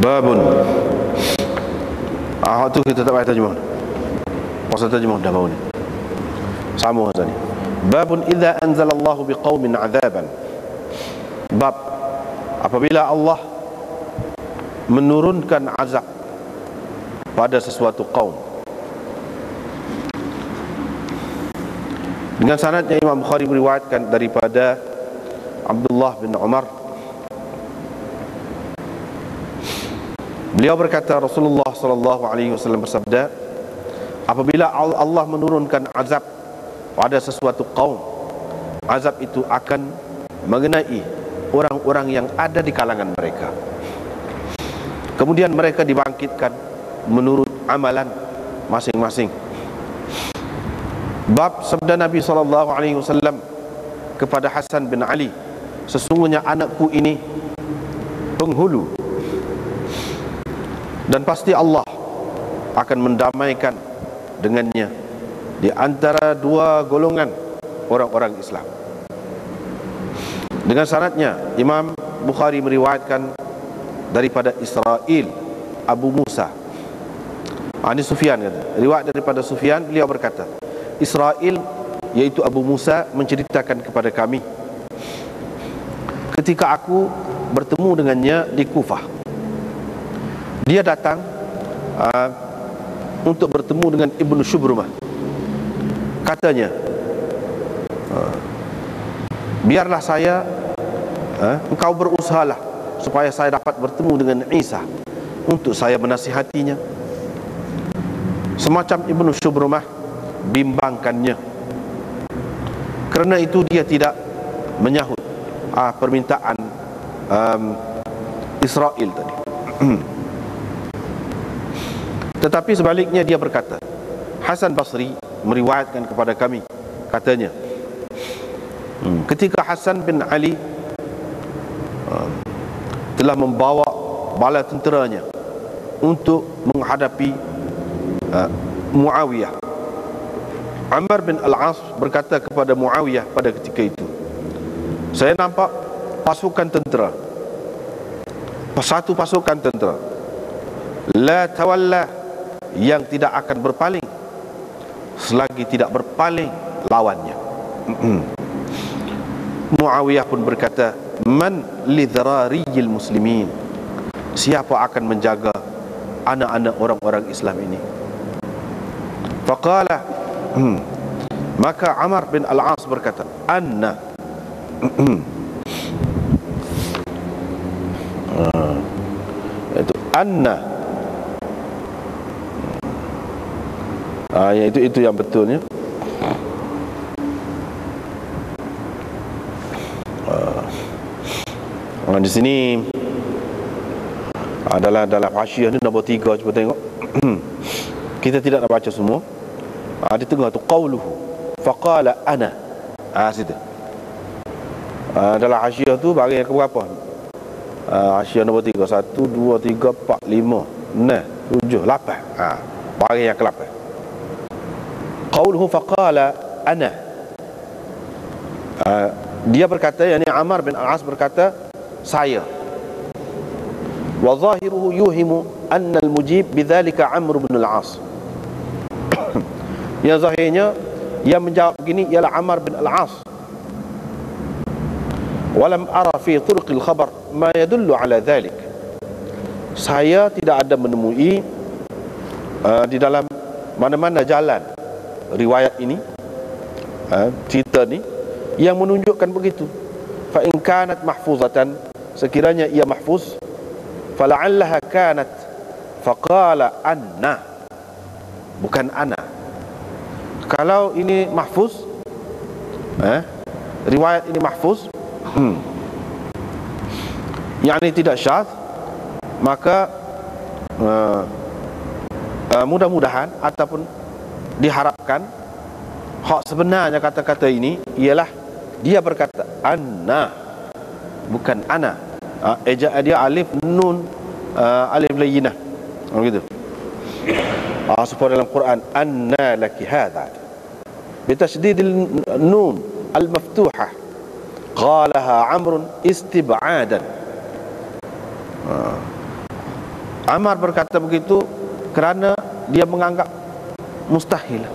Babun. Tu kita tak payah terjemah. Pasal terjemah dah bau ni. Sama tadi. Babun idza anzalallahu biqaumin azaban. Bab apabila Allah menurunkan azab pada sesuatu kaum. Dengan sanadnya Imam Bukhari meriwayatkan daripada Abdullah bin Umar. Beliau berkata, Rasulullah sallallahu alaihi wasallam bersabda, apabila Allah menurunkan azab pada sesuatu kaum, azab itu akan mengenai orang-orang yang ada di kalangan mereka. Kemudian mereka dibangkitkan menurut amalan masing-masing. Bab sabda Nabi sallallahu alaihi wasallam kepada Hasan bin Ali, sesungguhnya anakku ini penghulu, dan pasti Allah akan mendamaikan dengannya di antara dua golongan orang-orang Islam. Dengan sanadnya Imam Bukhari meriwayatkan daripada Israel Abu Musa. Ini Sufyan kata. Riwayat daripada Sufyan, beliau berkata, Israel yaitu Abu Musa menceritakan kepada kami ketika aku bertemu dengannya di Kufah. Dia datang untuk bertemu dengan Ibnu Shubrumah. Katanya, biarlah saya, engkau berusahalah supaya saya dapat bertemu dengan Isa untuk saya menasihatinya. Semacam Ibnu Shubrumah bimbangkannya. Kerana itu dia tidak menyahut permintaan Israel tadi. Tetapi sebaliknya dia berkata, Hasan Basri meriwayatkan kepada kami, katanya, ketika Hasan bin Ali telah membawa bala tenteranya untuk menghadapi Muawiyah, Amr bin Al-As berkata kepada Muawiyah pada ketika itu, saya nampak pasukan tentera, satu pasukan tentera, la tawalla, yang tidak akan berpaling selagi tidak berpaling lawannya. Muawiyah pun berkata, man lidharariyil muslimin, siapa akan menjaga anak-anak orang-orang Islam ini? Faqala, maka Amr bin Al-As berkata, anna, itu anna, itu yang betulnya. Di sini adalah dalam hasyiah ni nombor 3, cuba tengok. Kita tidak nak baca semua. Di tengah tu qauluhu faqala ana. Situ. Dalam hasyiah tu bahagian yang keberapa? Hasyiah nombor 3, 1 2 3 4 5 6 7 8. Bahagian yang ke-8. Qauluhu faqala ana. Dia berkata, yakni Ammar bin Al-As berkata, saya. Wa zahiruhu yuhimu anna al-mujib bidzalika Amr bin Al-As. Yang zahirnya yang menjawab begini ialah Ammar bin Al-As. Walam ara fi turuqil khabar ma yadullu ala dhalik. Saya tidak ada menemui di dalam mana-mana jalan riwayat ini, cerita ni yang menunjukkan begitu. Fa in kanat mahfuzatan, sekiranya ia mahfuz, fala'allaha kanat faqala anna, bukan ana. Kalau ini mahfuz, riwayat ini mahfuz, yakni tidak syadz, maka mudah-mudahan ataupun diharapkan hak sebenarnya kata-kata ini ialah dia berkata anna, bukan ana. Ejaan dia alif nun alif layyinah, begitu. Supaya dalam Quran anna laki hadha bitasydidil nun al-maftuhah qalaha Amrun istib'adan. Ammar berkata begitu kerana dia menganggap mustahil.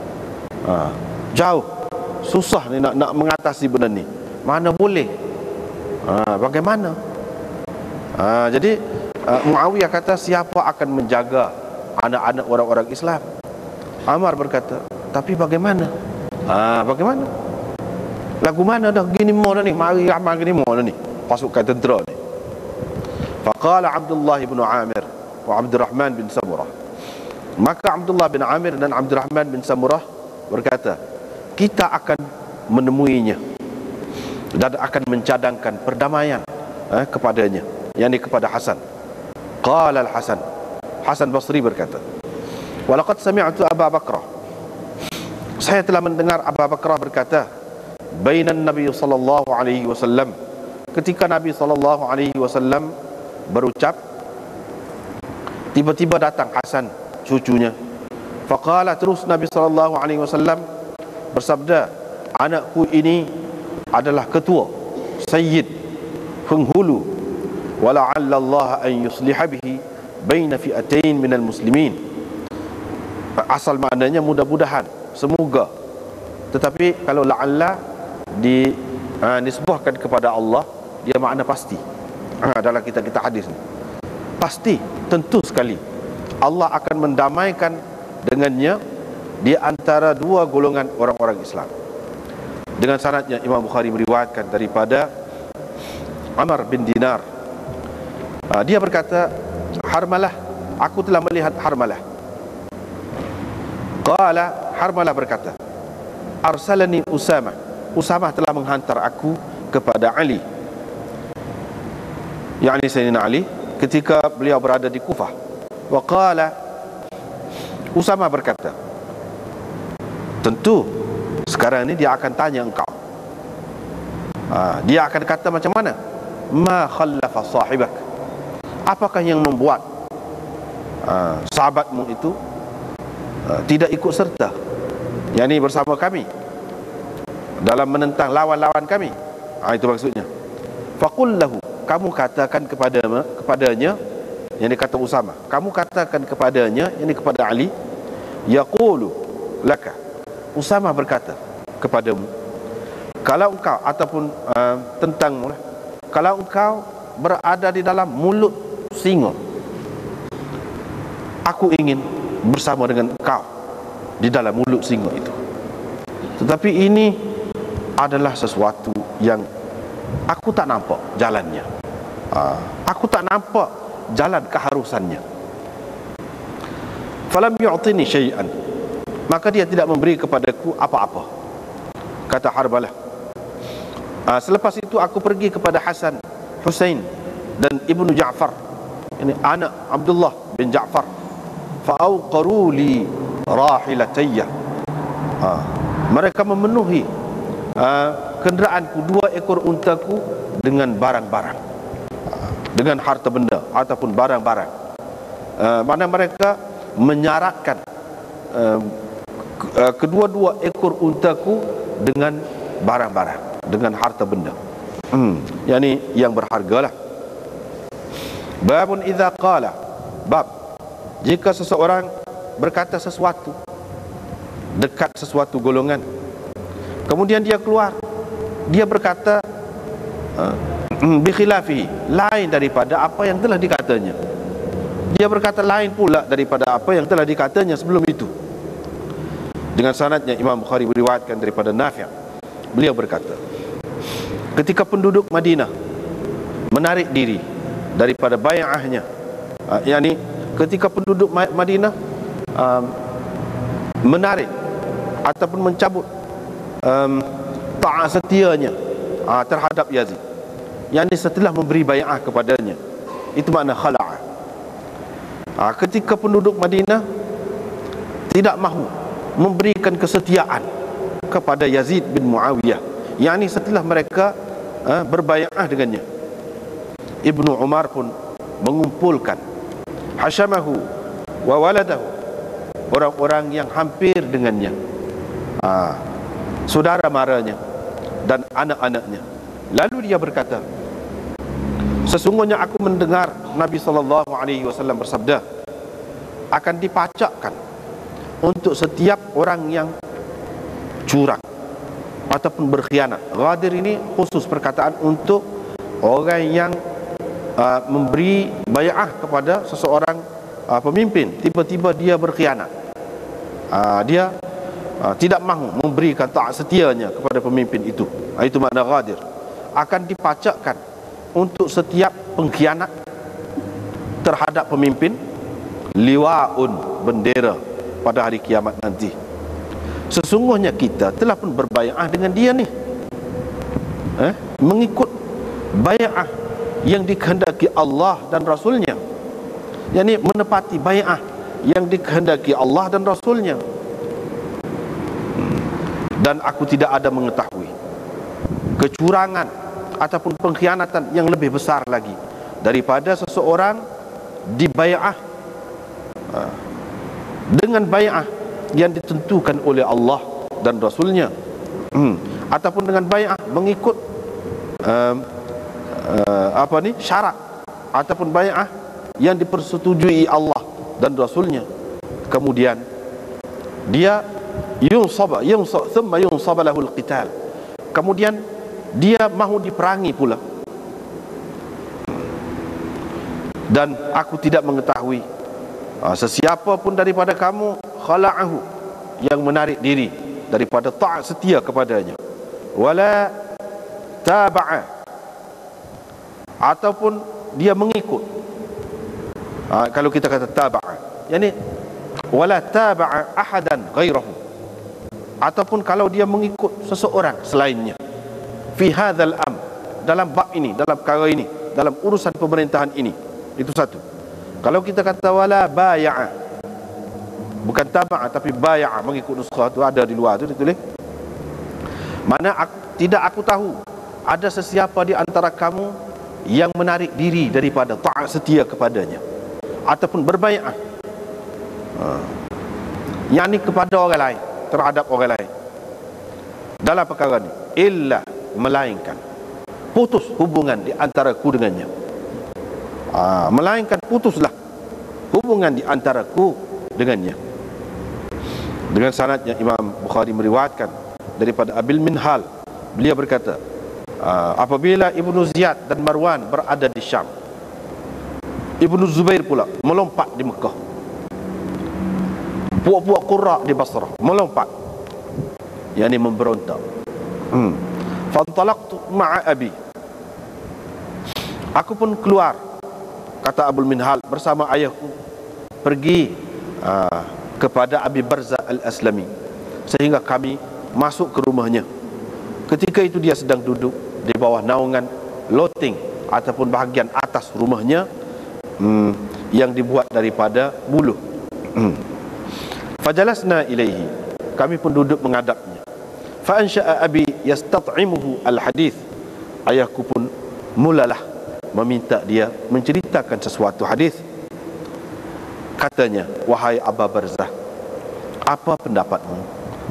Jauh, susah ni nak mengatasi benda ni. Mana boleh? Bagaimana? Jadi Muawiyah kata, siapa akan menjaga anak-anak orang-orang Islam? Ammar berkata, tapi bagaimana? Bagaimana? Lagu mana dah gini mau dah ni, mari amal gini mau dah ni, pasukan tentera ni. Faqala Abdullah bin Amir wa Abdurrahman bin Samurah. Maka Abdullah bin Amir dan Abdurrahman bin Samurah berkata, kita akan menemuinya dan akan mencadangkan perdamaian kepadanya, yakni kepada Hasan. Qala al-Hasan, Hasan Basri berkata, walaqad sami'tu Abu Bakrah, saya telah mendengar Abu Bakrah berkata, bainan Nabi sallallahu alaihi wasallam, ketika Nabi sallallahu alaihi wasallam berucap, tiba-tiba datang Hasan cucunya. Faqala, terus Nabi sallallahu alaihi wasallam bersabda, anakku ini adalah ketua, sayyid, penghulu, wala'alla Allah an yusliha bihi baina fi'atain minal muslimin. Asal maknanya mudah-mudahan, semoga. Tetapi kalau la'alla dinisbahkan kepada Allah, dia makna pasti. Dalam kitab-kitab hadis ni, pasti, tentu sekali Allah akan mendamaikan dengannya di antara dua golongan orang-orang Islam. Dengan sanadnya Imam Bukhari meriwayatkan daripada Amr bin Dinar. Dia berkata, Harmalah, aku telah melihat Harmalah. Qala, Harmalah berkata, arsalani Usamah, Usamah telah menghantar aku kepada Ali, yakni Sayyidina Ali, ketika beliau berada di Kufah. Wa qala, Usamah berkata, tentu sekarang ini dia akan tanya engkau. Dia akan kata macam mana? Ma khallafa sahibak, apakah yang membuat sahabatmu itu tidak ikut serta, yakni bersama kami dalam menentang lawan-lawan kami. Itu maksudnya. Faqul lahu, kamu katakan kepadanya, yang dikata Usamah, kamu katakan kepadanya, yang kepada Ali, yaqulu laka, Usamah berkata kepadamu, kalau engkau ataupun tentangmu lah, kalau engkau berada di dalam mulut singa, aku ingin bersama dengan engkau di dalam mulut singa itu. Tetapi ini adalah sesuatu yang aku tak nampak jalannya. Aku tak nampak jalan keharusannya. Falam yu'tini syai'an, maka dia tidak memberi kepadaku apa-apa, kata Harmalah. Selepas itu aku pergi kepada Hasan, Husain dan Ibnu Ja'far, ini anak Abdullah bin Ja'far. Fa'awqaru li rahilatayya, mereka memenuhi kenderaanku, dua ekor untaku, dengan barang-barang, dengan harta benda ataupun barang-barang. Mana mereka menyaratkan kedua-dua ekor untaku dengan barang-barang, dengan harta benda, yakni yang berharga lah. Babun idza qala, bab jika seseorang berkata sesuatu dekat sesuatu golongan, kemudian dia keluar, dia berkata bi khilafihi, lain daripada apa yang telah dikatanya. Dia berkata lain pula daripada apa yang telah dikatanya sebelum itu. Dengan sanadnya Imam Bukhari meriwayatkan daripada Nafi', beliau berkata, ketika penduduk Madinah menarik diri daripada bai'ahnya, yakni ketika penduduk Madinah menarik ataupun mencabut taat setianya terhadap Yazid, yakni setelah memberi bai'ah kepadanya, itu makna khala'a. Ketika penduduk Madinah tidak mahu memberikan kesetiaan kepada Yazid bin Muawiyah, yakni setelah mereka berbai'ah dengannya, Ibnu Umar pun mengumpulkan hashamahu wa waladahu, orang-orang yang hampir dengannya, saudara maranya dan anak-anaknya. Lalu dia berkata, Sesungguhnya aku mendengar Nabi SAW bersabda, akan dipacakkan untuk setiap orang yang curang ataupun berkhianat. Ghadir ini khusus perkataan untuk orang yang memberi bai'ah kepada seseorang pemimpin, tiba-tiba dia berkhianat. Dia tidak mahu memberikan taat setianya kepada pemimpin itu. Itu makna ghadir. Akan dipacakkan untuk setiap pengkhianat terhadap pemimpin liwa'un, bendera pada hari kiamat nanti. Sesungguhnya kita telah pun berbai'ah dengan dia ni, mengikut bai'ah yang dikehendaki Allah dan Rasulnya, yakni menepati bai'ah yang dikehendaki Allah dan Rasulnya. Dan aku tidak ada mengetahui kecurangan ataupun pengkhianatan yang lebih besar lagi daripada seseorang dibai'ah dengan bai'ah yang ditentukan oleh Allah dan Rasulnya, ataupun dengan bai'ah mengikut syarat, ataupun bai'ah yang dipersetujui Allah dan Rasulnya. Kemudian dia thumma yunsab lahul qital, kemudian dia mahu diperangi pula. Dan aku tidak mengetahui sesiapa pun daripada kamu khala'ahu, yang menarik diri daripada taat setia kepadanya, wala taba'a, ataupun dia mengikut. Kalau kita kata taba'a, yakni wala taba'a ahadan ghairahu, ataupun kalau dia mengikut seseorang selainnya fi hadzal dalam bab ini, dalam perkara ini, dalam urusan pemerintahan ini. Itu satu. Kalau kita kata wala baya'a, bukan taba'a tapi baya'a, mengikut nuskah tu ada di luar tu ditulis, mana tidak aku tahu ada sesiapa di antara kamu yang menarik diri daripada taat setia kepadanya ataupun berbai'ah, yakni kepada orang lain, terhadap orang lain dalam perkara ni, illa, melainkan putus hubungan di antaraku dengannya. Melainkan putuslah hubungan di antaraku dengannya. Dengan sanadnya Imam Bukhari meriwayatkan daripada Abil Minhal, beliau berkata, apabila Ibnu Ziyad dan Marwan berada di Syam, Ibnu Zubair pula melompat di Mekah, puak-puak Qurra di Basrah melompat, yakni memberontak. Fantalaqtu ma'a abi, aku pun keluar, kata Abul Minhal, bersama ayahku pergi kepada Abi Barza al-Aslami, sehingga kami masuk ke rumahnya. Ketika itu dia sedang duduk di bawah naungan loteng ataupun bahagian atas rumahnya yang dibuat daripada buluh. Fajalasna ilaihi, kami pun duduk menghadapnya. Fa ansha'a abi yastat'imuhu al-hadith, ayahku pun mulalah meminta dia menceritakan sesuatu hadis. Katanya, wahai Abu Barzah, apa pendapatmu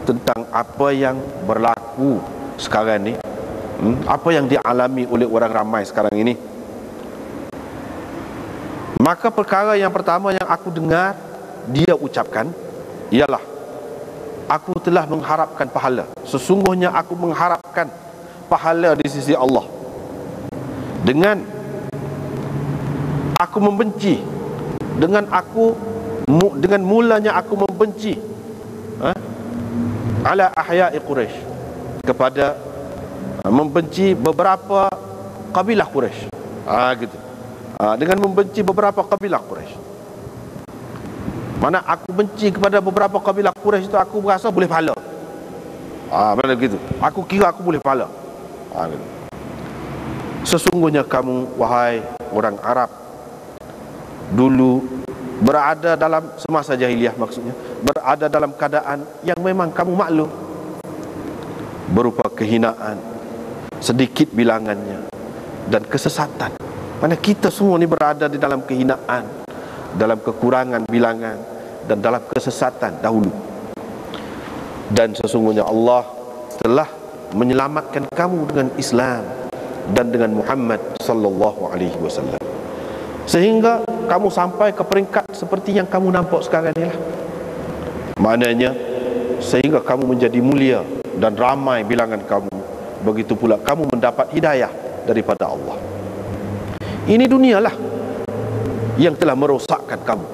tentang apa yang berlaku sekarang ni, apa yang dialami oleh orang ramai sekarang ini? Maka perkara yang pertama yang aku dengar dia ucapkan ialah, aku telah mengharapkan pahala. Sesungguhnya aku mengharapkan pahala di sisi Allah dengan aku membenci, dengan mulanya aku membenci ala ahya'i Quraisy, kepada membenci beberapa kabilah Quraisy, gitu. Dengan membenci beberapa kabilah Quraisy, mana aku benci kepada beberapa kabilah Quraisy itu, aku berasa boleh pahala. Mana gitu, aku kira aku boleh pahala. Gitu. Sesungguhnya kamu, wahai orang Arab, dulu berada dalam semasa jahiliyah, maksudnya berada dalam keadaan yang memang kamu maklum, berupa kehinaan sedikit bilangannya dan kesesatan. Mana kita semua ni berada di dalam kehinaan, dalam kekurangan bilangan dan dalam kesesatan dahulu. Dan sesungguhnya Allah telah menyelamatkan kamu dengan Islam, dan dengan Muhammad sallallahu alaihi wasallam, sehingga kamu sampai ke peringkat seperti yang kamu nampak sekarang ni lah. Maknanya sehingga kamu menjadi mulia dan ramai bilangan kamu, begitu pula kamu mendapat hidayah daripada Allah. Ini dunialah yang telah merosakkan kamu.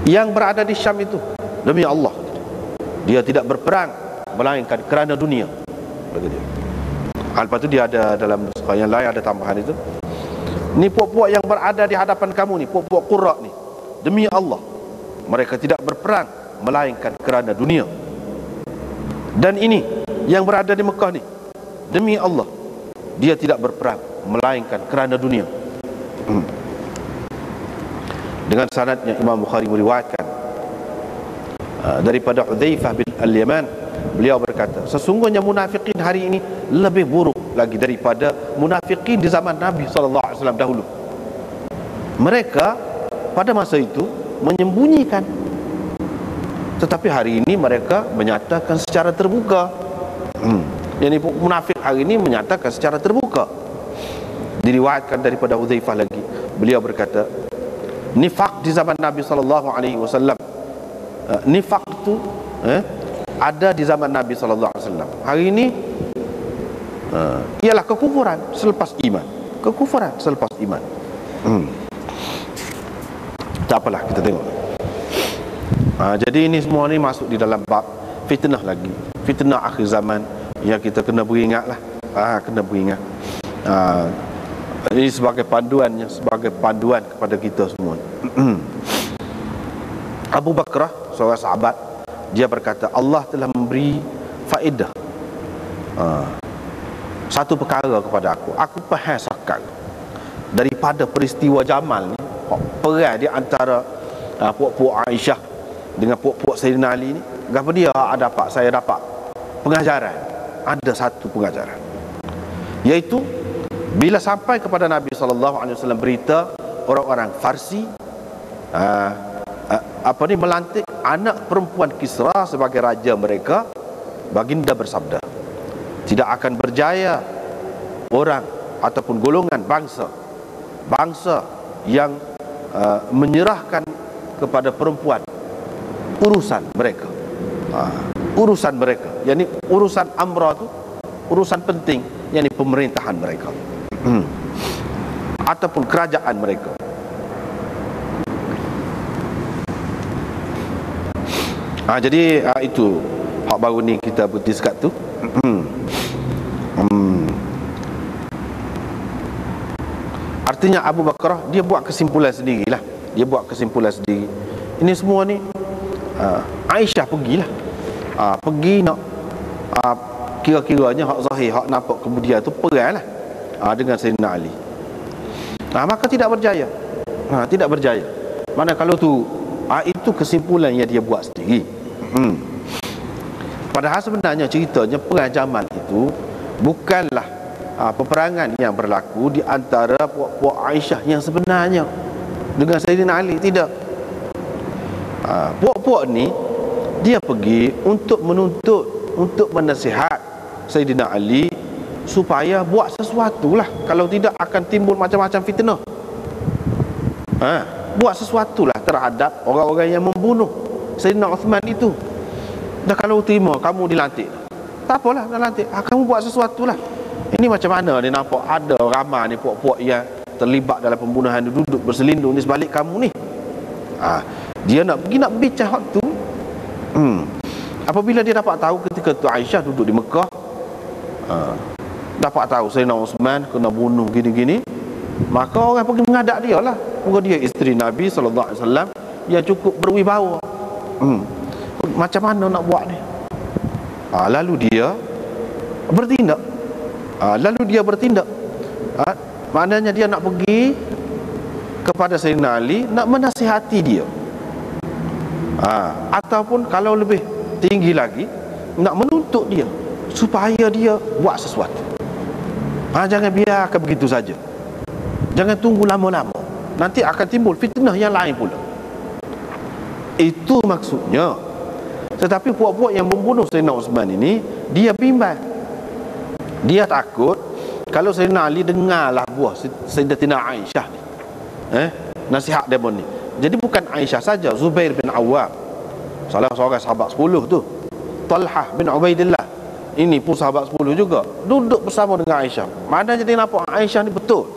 Yang berada di Syam itu, demi Allah, dia tidak berperang melainkan kerana dunia. Begitu. Lepas itu dia ada dalam surah yang lain ada tambahan itu. Ni puak-puak yang berada di hadapan kamu ni, puak-puak Qurra ni, demi Allah, mereka tidak berperang melainkan kerana dunia. Dan ini yang berada di Mekah ni, demi Allah, dia tidak berperang melainkan kerana dunia. Dengan sanadnya Imam Bukhari meriwayatkan daripada Hudzaifah bin Al-Yaman, beliau berkata, sesungguhnya munafikin hari ini lebih buruk lagi daripada munafikin di zaman Nabi SAW dahulu. Mereka pada masa itu menyembunyikan, tetapi hari ini mereka menyatakan secara terbuka. Yang munafik hari ini menyatakan secara terbuka. Diriwayatkan daripada Hudzaifah lagi, beliau berkata, nifak di zaman Nabi SAW, nifak itu ada di zaman Nabi SAW. Hari ini ialah kekufuran selepas iman. Kekufuran selepas iman. Tak apalah, kita tengok. Jadi ini semua ni masuk di dalam bab fitnah lagi, fitnah akhir zaman yang kita kena beringat lah. Kena beringat. Ini sebagai panduannya, sebagai panduan kepada kita semua. Abu Bakrah, seorang sahabat, dia berkata, Allah telah memberi faedah satu perkara kepada aku. Aku faham sekarang daripada peristiwa Jamal ni, perang di antara puak-puak Aisyah dengan puak-puak Sayyidina Ali ni. Apa dia dapat? Saya dapat pengajaran. Ada satu pengajaran, iaitu bila sampai kepada Nabi SAW berita orang-orang Farsi melantik anak perempuan Kisra sebagai raja mereka, baginda bersabda, tidak akan berjaya orang ataupun golongan bangsa yang menyerahkan kepada perempuan urusan mereka, yakni urusan amra tu, urusan penting, yakni pemerintahan mereka ataupun kerajaan mereka. Jadi itu hak baru ni kita berhenti sekat tu. Artinya Abu Bakrah dia buat kesimpulan sendirilah. Dia buat kesimpulan sendiri. Ini semua ni Aisyah pergilah. Pergi nak kira-kiranya hak zahir, hak nampak kemudian tu perang lah dengan Sayyidina Ali. Maka tidak berjaya. Tidak berjaya. Mana kalau tu itu kesimpulan yang dia buat sendiri. Padahal sebenarnya ceritanya perang Jamal itu bukanlah peperangan yang berlaku di antara puak-puak Aisyah yang sebenarnya dengan Sayyidina Ali. Tidak. Puak-puak ni dia pergi untuk menuntut, untuk menasihat Sayyidina Ali supaya buat sesuatu lah, kalau tidak akan timbul macam-macam fitnah. Buat sesuatu lah terhadap orang-orang yang membunuh Sayyidina Uthman itu. Dan kalau terima kamu dilantik, tak apalah, dah lantik, kamu buat sesuatu lah. Ini macam mana dia nampak ada ramai ni puak-puak yang terlibat dalam pembunuhan, duduk berselindung di sebalik kamu ni. Dia nak pergi nak bincang hak tu. Apabila dia dapat tahu ketika tu Aisyah duduk di Mekah, dapat tahu Sayyidina Uthman kena bunuh gini-gini, maka orang pergi menghadap dia lah. Muka dia isteri Nabi SAW yang cukup berwibawa. Macam mana nak buat ni? Lalu dia bertindak. Maknanya dia nak pergi kepada Sayyidina Ali, nak menasihati dia. Ataupun kalau lebih tinggi lagi, nak menuntut dia supaya dia buat sesuatu. Jangan biarkan begitu saja. Jangan tunggu lama-lama, nanti akan timbul fitnah yang lain pula. Itu maksudnya. Tetapi puak-puak yang membunuh Sayyidina Uthman ini, dia bimbang. Dia takut kalau Sayyidina Ali dengarlah buah Sayyidatina Aisyah ni, nasihat demon ni. Jadi bukan Aisyah saja, Zubair bin Awwam, salah seorang sahabat 10 tu, Talhah bin Ubaidillah, ini pun sahabat 10 juga, duduk bersama dengan Aisyah. Mana jadi nampak Aisyah ni betul,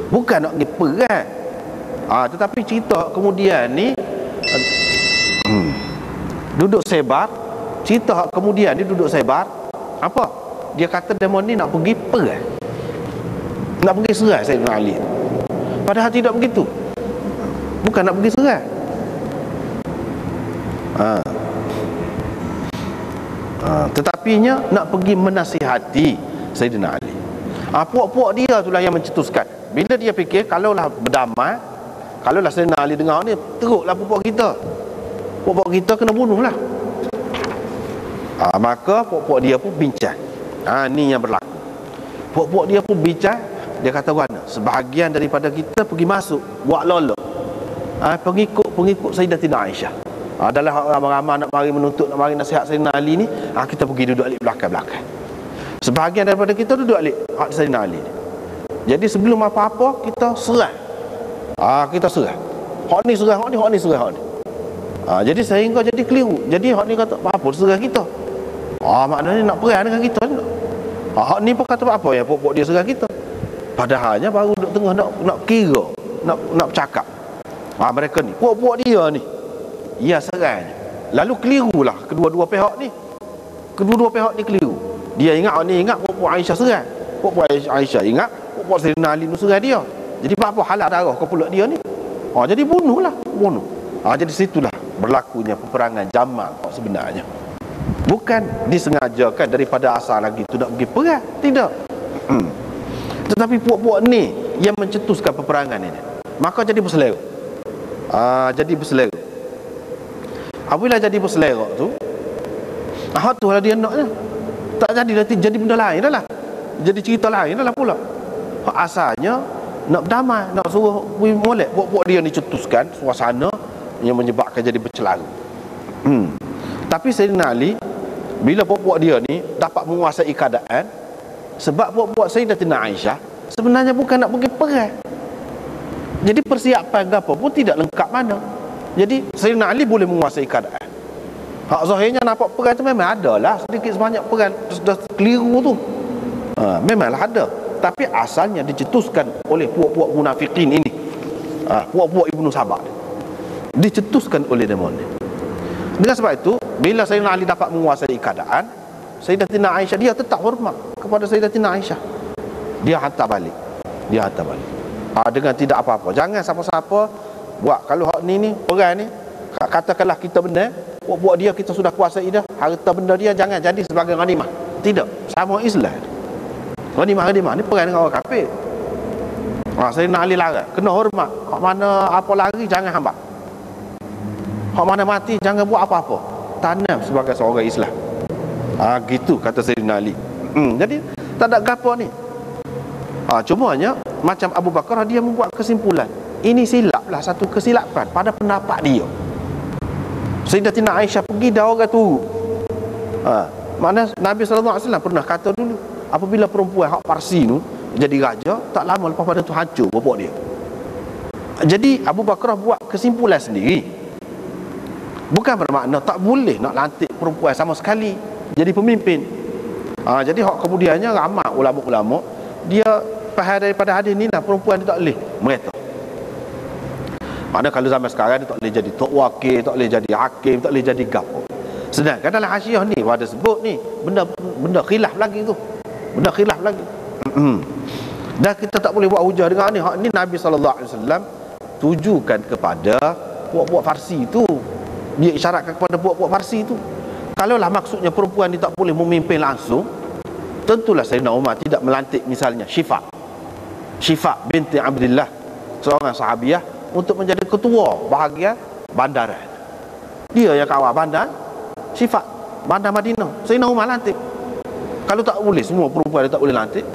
bukan nak pergi perang. Tetapi cerita kemudian ni duduk sebar. Cerita kemudian dia duduk sebar. Apa? Dia kata demon ni nak pergi perang, nak pergi serang Sayyidina Ali. Padahal tidak begitu, bukan nak pergi serang. Tetapinya nak pergi menasihati Sayyidina Ali. Puak-puak dia itulah yang mencetuskan. Bila dia fikir kalaulah berdamai, kalaulah Sayyidina Ali dengar ni, teruklah puak-puak kita kena bunuh lah. Maka puak-puak dia pun bincang. Ni yang berlaku. Puak-puak dia pun bincang. Dia kata mana sebahagian daripada kita pergi masuk buat lolok, pengikut Sayyidatina Aisyah. Dalam ramai-ramai nak mari menuntut, nak mari nasihat Sayyidina Ali ni, kita pergi duduk alik belakang-belakang. Sebahagian daripada kita duduk alik Sayyidina Ali ni. Jadi sebelum apa-apa kita serang. Kita serang. Hak ni serang, hak ni serang, hak ni. Jadi sehingga jadi keliru. Jadi hak ni kata apa serang kita. Maknanya nak perang dengan kita ni. Hak ni pun kata apa ya, pokok dia serang kita. Padahalnya baru duduk tengah nak kira, nak bercakap. Mereka ni, puak-puak dia ni, ia serang. Lalu kelirulah kedua-dua pihak ni. Kedua-dua pihak ni keliru. Dia ingat, ni ingat puak-puak Aisyah serang. Puak-puak Aisyah ingat puak-puak Sayyidina Ali ni serang dia. Jadi apa halal darah ke pula dia ni? Jadi bunuh. Jadi situlah berlakunya peperangan Jamal sebenarnya. Bukan disengajakan daripada asal lagi tu nak pergi perang, tidak. Tetapi puak-puak ni yang mencetuskan peperangan ini, maka jadi berselera. Jadi berselera. Apabila jadi berselera tu, tu lah dia naknya. Tak jadi benda lain dah lah. Jadi cerita lain dah lah pula. Asalnya nak berdamai, nak suruh molek. Puak-puak dia ni cetuskan suasana yang menyebabkan jadi bercelaru. Tapi Sayyidina Ali, bila puak-puak dia ni dapat menguasai keadaan, sebab puak-puak Sayyidatina Aisyah sebenarnya bukan nak pergi perang. Jadi persiapan apa pun tidak lengkap mana. Jadi Sayyidina Ali boleh menguasai keadaan. Hak zahirnya nampak perang tu memang ada lah, sedikit sebanyak perang sudah keliru tu. Memanglah ada. Tapi asalnya dicetuskan oleh puak-puak munafikin ini. Puak-puak Ibnu Sabah dicetuskan oleh demon ni. Dengan sebab itu, bila Sayyidina Ali dapat menguasai keadaan, Sayyidatina Aisyah, dia tetap hormat kepada Sayyidatina Aisyah. Dia hantar balik. Dengan tidak apa-apa. Jangan siapa-siapa buat. Kalau hak ni perang ni, katakanlah kita benar, buat dia kita sudah kuasai dah, harta benda dia jangan jadi sebagai ghanimah. Tidak. Sama Islam. Ghanimah ni perang dengan orang kafir. Sayyidina Ali larang, kena hormat. Hak mana apa lari jangan hamba. Hak mana mati jangan buat apa-apa. Tanam sebagai seorang Islam. Gitu kata Sayyidina Ali. Jadi tak ada gapo ni. Cumanya macam Abu Bakar, dia membuat kesimpulan. Ini silaplah, satu kesilapan pada pendapat dia. Sayyidatina Aisyah pergi dah orang turut. Mana Nabi SAW pernah kata dulu, apabila perempuan hak Parsi tu jadi raja, tak lama lepas pada tu hancur bapak dia. Jadi Abu Bakar buat kesimpulan sendiri. Bukan bermakna tak boleh nak lantik perempuan sama sekali jadi pemimpin. Jadi hak kemudiannya ramai ulama-ulama dia faham daripada hadis ni lah, perempuan dia tak boleh mereka. Mana kalau zaman sekarang dia tak boleh jadi tok wakil, tak boleh jadi hakim, tak boleh jadi gapo. Sedangkan dalam Hasyiah ni ada sebut ni benda khilaf lagi tu. Benda khilaf lagi. Dan kita tak boleh buat hujah dengan ni. Hak ni Nabi SAW tujukan kepada puak-puak Parsi tu. Dia isyaratkan kepada puak-puak Parsi tu. Kalaulah maksudnya perempuan ni tak boleh memimpin langsung, tentulah Sayyidina Umar tidak melantik misalnya Syifa binti Abdullah, seorang sahabiah, untuk menjadi ketua bahagian bandaran. Dia yang kawal bandar Syifa, bandar Madinah. Sayyidina Umar lantik. Kalau tak boleh, semua perempuan dia tak boleh lantik,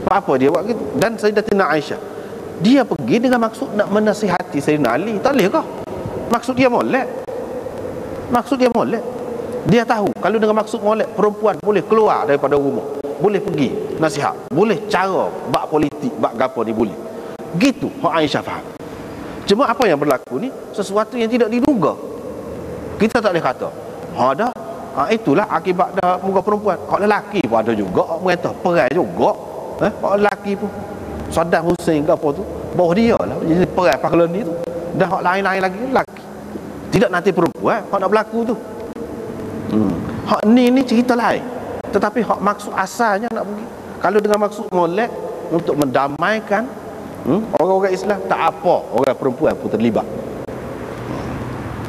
apa dia buat gitu. Dan Sayyidatina Aisyah, dia pergi dengan maksud nak menasihati Sayyidina Ali. Tak boleh kah? Maksud dia molek. Dia tahu kalau dengan maksud molek perempuan boleh keluar daripada rumah, boleh pergi nasihat, boleh cara bak politik, bak gapo ni boleh. Gitu hak Aisyah faham. Cuma apa yang berlaku ni sesuatu yang tidak diduga. Kita tak boleh kata dah itulah akibat dah muka perempuan. Hak lelaki pun ada juga hak mengata perai juga. Hak lelaki pun Saddam Hussein ke apa tu, bawah dia lah jadi perai pakloni tu. Dah hak lain-lain lagi lelaki. Tidak nanti perempuan hak nak berlaku tu. Hak ni cerita lain. Tetapi hak maksud asalnya nak pergi. Kalau dengan maksud molek untuk mendamaikan orang-orang Islam, tak apa orang perempuan pun terlibat.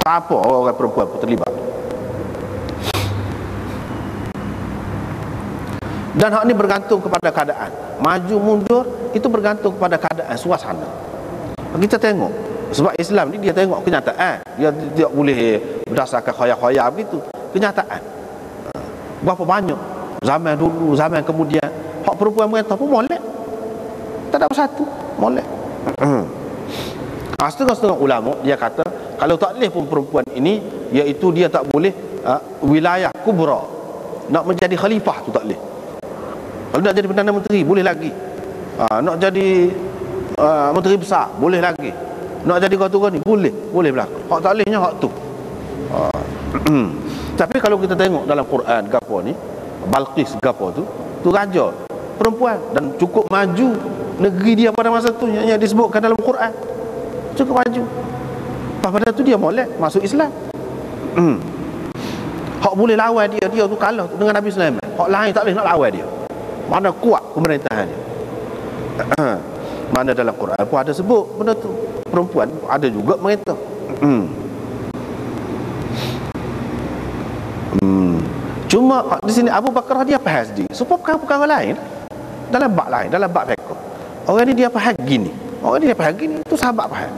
Tak apa orang perempuan pun terlibat. Dan hak ni bergantung kepada keadaan. Maju mundur itu bergantung kepada keadaan, suasana. Kita tengok sebab Islam ni dia tengok kenyataan. Dia tidak boleh berdasarkan khayal-khayal begitu. Kenyataan. Berapa banyak zaman dulu, zaman kemudian hak perempuan mereka pun molek. Tak ada satu molek. Setengah-setengah ulama dia kata kalau tak boleh pun perempuan ini, iaitu dia tak boleh wilayah kubra, nak menjadi khalifah tu tak boleh. Kalau nak jadi Perdana Menteri boleh lagi. Nak jadi menteri besar boleh lagi. Nak jadi ketua ni boleh berlaku. Hak tak bolehnya hak tu. Tapi kalau kita tengok dalam Quran gapo ni, Balqis gapo tu raja perempuan dan cukup maju negeri dia pada masa tu yang disebutkan dalam Quran. Cukup maju. Pada tu dia molek masuk Islam. Hak boleh lawan dia tu kalah dengan Nabi Sulaiman. Hak lain tak boleh nak lawan dia. Mana kuat pemerintahan dia. Mana dalam Quran pun ada sebut benda tu. Perempuan ada juga mereka. Cuma di sini Abu Bakar dia faham sendiri supaya perkara lain dalam bab lain, dalam bab fiqh. Orang ni dia faham gini, orang ni dia faham gini, tu sahabat faham.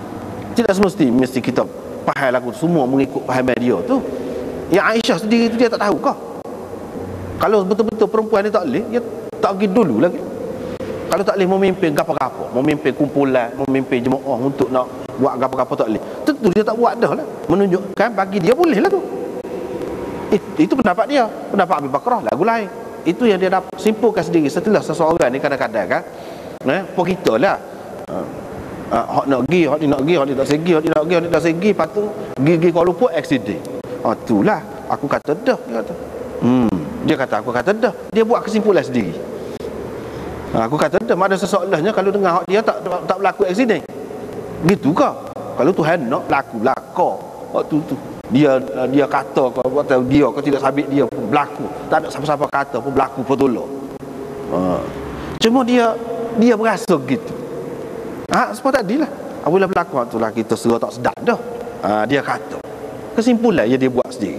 Tidak mesti kita faham lagu semua mengikut faham dia tu. Yang Aisyah sendiri tu dia tak tahu kah? Kalau betul-betul perempuan ni tak boleh, dia tak pergi dulu lagi. Kalau tak boleh memimpin gapo-gapo, memimpin kumpulan, memimpin jemaah untuk nak buat gapo-gapo tak boleh, tentu dia tak buat dah lah. Menunjukkan bagi dia boleh lah tu. Itu pendapat dia. Pendapat Abu Bakrah lagu lain. Itu yang dia dapat simpulkan sendiri setelah seseorang ni kadang-kadang kan apa kita lah hak nak pergi, hak ni nak pergi, hak ni tak segi, hak ni nak pergi, hak ni tak segi, lepas tu pergi Kuala Lumpur accident. Itulah aku kata dah, dia kata. Dia kata aku kata dah. Dia buat kesimpulan sendiri. Aku kata dah, ada sesoalahnya kalau dengar hak dia tak berlaku accident. Gitu ke? Kalau Tuhan nak berlaku laka. Waktu tu dia kata atau dia kalau tidak sabit dia pun berlaku. Tak ada siapa-siapa kata pun berlaku pun tolong. Cuma dia berasa gitu. Sebab tadi lah apabila berlaku waktu lah kita serah tak sedap dah. Dia kata kesimpulan yang dia buat sendiri.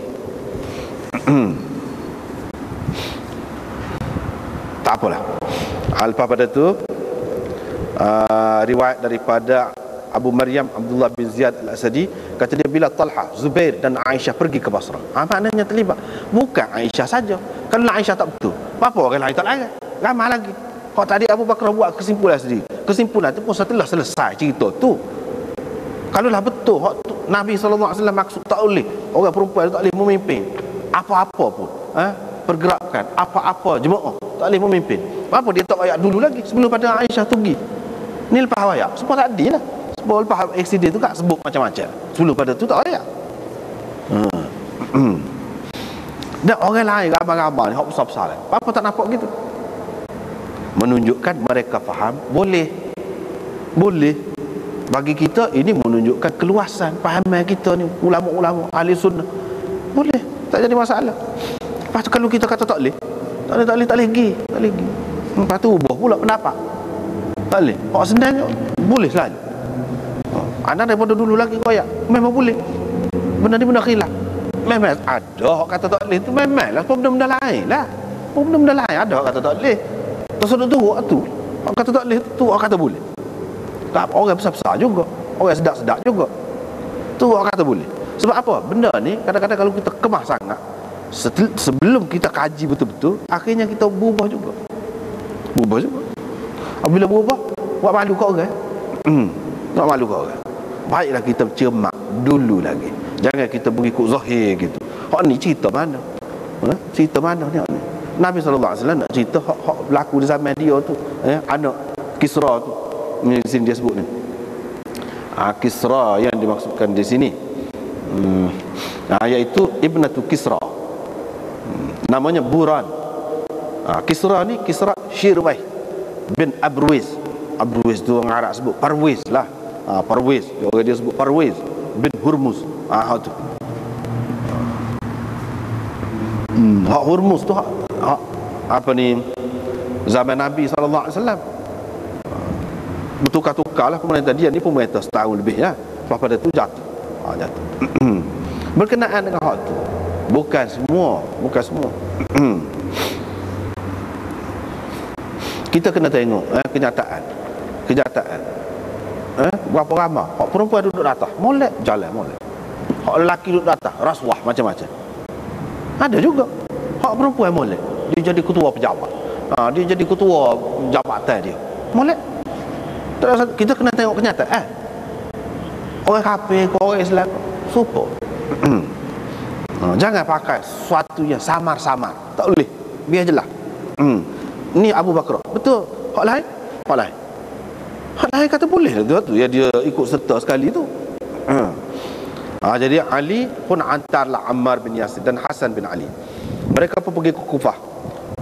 Tak apalah. Lepas pada tu riwayat daripada Abu Maryam Abdullah bin Ziyad Al-Asadi kata dia bila Talha, Zubair dan Aisyah pergi ke Basrah. Maknanya terlibat. Bukan Aisyah saja. Kalau Aisyah tak betul, apa orang lain tak larat? Ramai lagi. Kalau tadi Abu Bakar buat kesimpulan sendiri. Kesimpulan tu pun setelah selesai cerita tu. Kalaulah betul Nabi SAW maksud tak boleh orang perempuan tak boleh memimpin apa-apa pun, pergerakan apa-apa jemaah tak boleh memimpin. Apa dia tak ayat dulu lagi sebelum pada Aisyah tu pergi? Ni lepas ayat. Sebab tadi lah. Sebab lepas aksiden tu kan sebut macam-macam. Sebelum pada tu tak ayat. Dan orang lain ramai-ramai ni hak besar-besar lah. Apa tak nampak gitu? Menunjukkan mereka faham boleh. Bagi kita ini menunjukkan keluasan fahaman kita ni, ulama-ulama ahli sunnah. Boleh, tak jadi masalah. Lepas tu kalau kita kata tak boleh pergi. Lepas tu ubah pula pendapat. Tak boleh. Hak senang boleh selalu. Anda daripada dulu lagi koyak memang boleh. Benda ni benda khilaf. Memang ada hak kata tak boleh tu, memanglah benda-benda lain lah. Benda-benda lain ada hak kata tak boleh. Terus tu hak kata tak boleh tu hak kata boleh. Tak, orang besar-besar juga, orang sedap-sedap juga, tu orang kata boleh. Sebab apa? Benda ni kadang-kadang kalau kita kemas sangat, sebelum kita kaji betul-betul, akhirnya kita berubah juga. Apabila berubah, buat malu kat orang. Buat malu kat orang. Baiklah kita cermat dulu lagi. Jangan kita mengikut zahir gitu. Hak ni cerita mana? Cerita mana ni? Nabi SAW nak cerita hak berlaku di zaman dia tu, anak Kisra tu. Di sini dia sebut ni. Kisra yang dimaksudkan di sini, iaitu ibnatu Kisra. Namanya Buran. Kisra ni Kisra Shirwai bin Abruiz. Abruiz tu orang Arab sebut Parwiz lah. Parwiz, orang dia sebut Parwiz bin Hurmuz. Tu. Hak Hurmuz tu hak apa ni, zaman Nabi SAW. Bertukar-tukar lah pemerintah dia ni, pemerintah setahun lebih ya. Lepas pada tu jatuh. Jatuh. Berkenaan dengan hak tu. Bukan semua. Kita kena tengok kenyataan. Berapa ramai hak perempuan duduk atas molek jalan molek. Hak lelaki duduk atas rasuah macam-macam. Ada juga hak perempuan molek, dia jadi ketua pejabat. Dia jadi ketua jabatan dia. Molek. Kita kena tengok kenyataan. Orang kafir ke orang Islam super. Jangan pakai sesuatu yang samar-samar. Tak boleh. Biar jelas. Ni Abu Bakar. Betul. Hak lain? Hak lain kata boleh lah tu. Ya, dia ikut serta sekali tu. Jadi Ali pun antarlah Ammar bin Yasir dan Hasan bin Ali. Mereka pun pergi ke Kufah.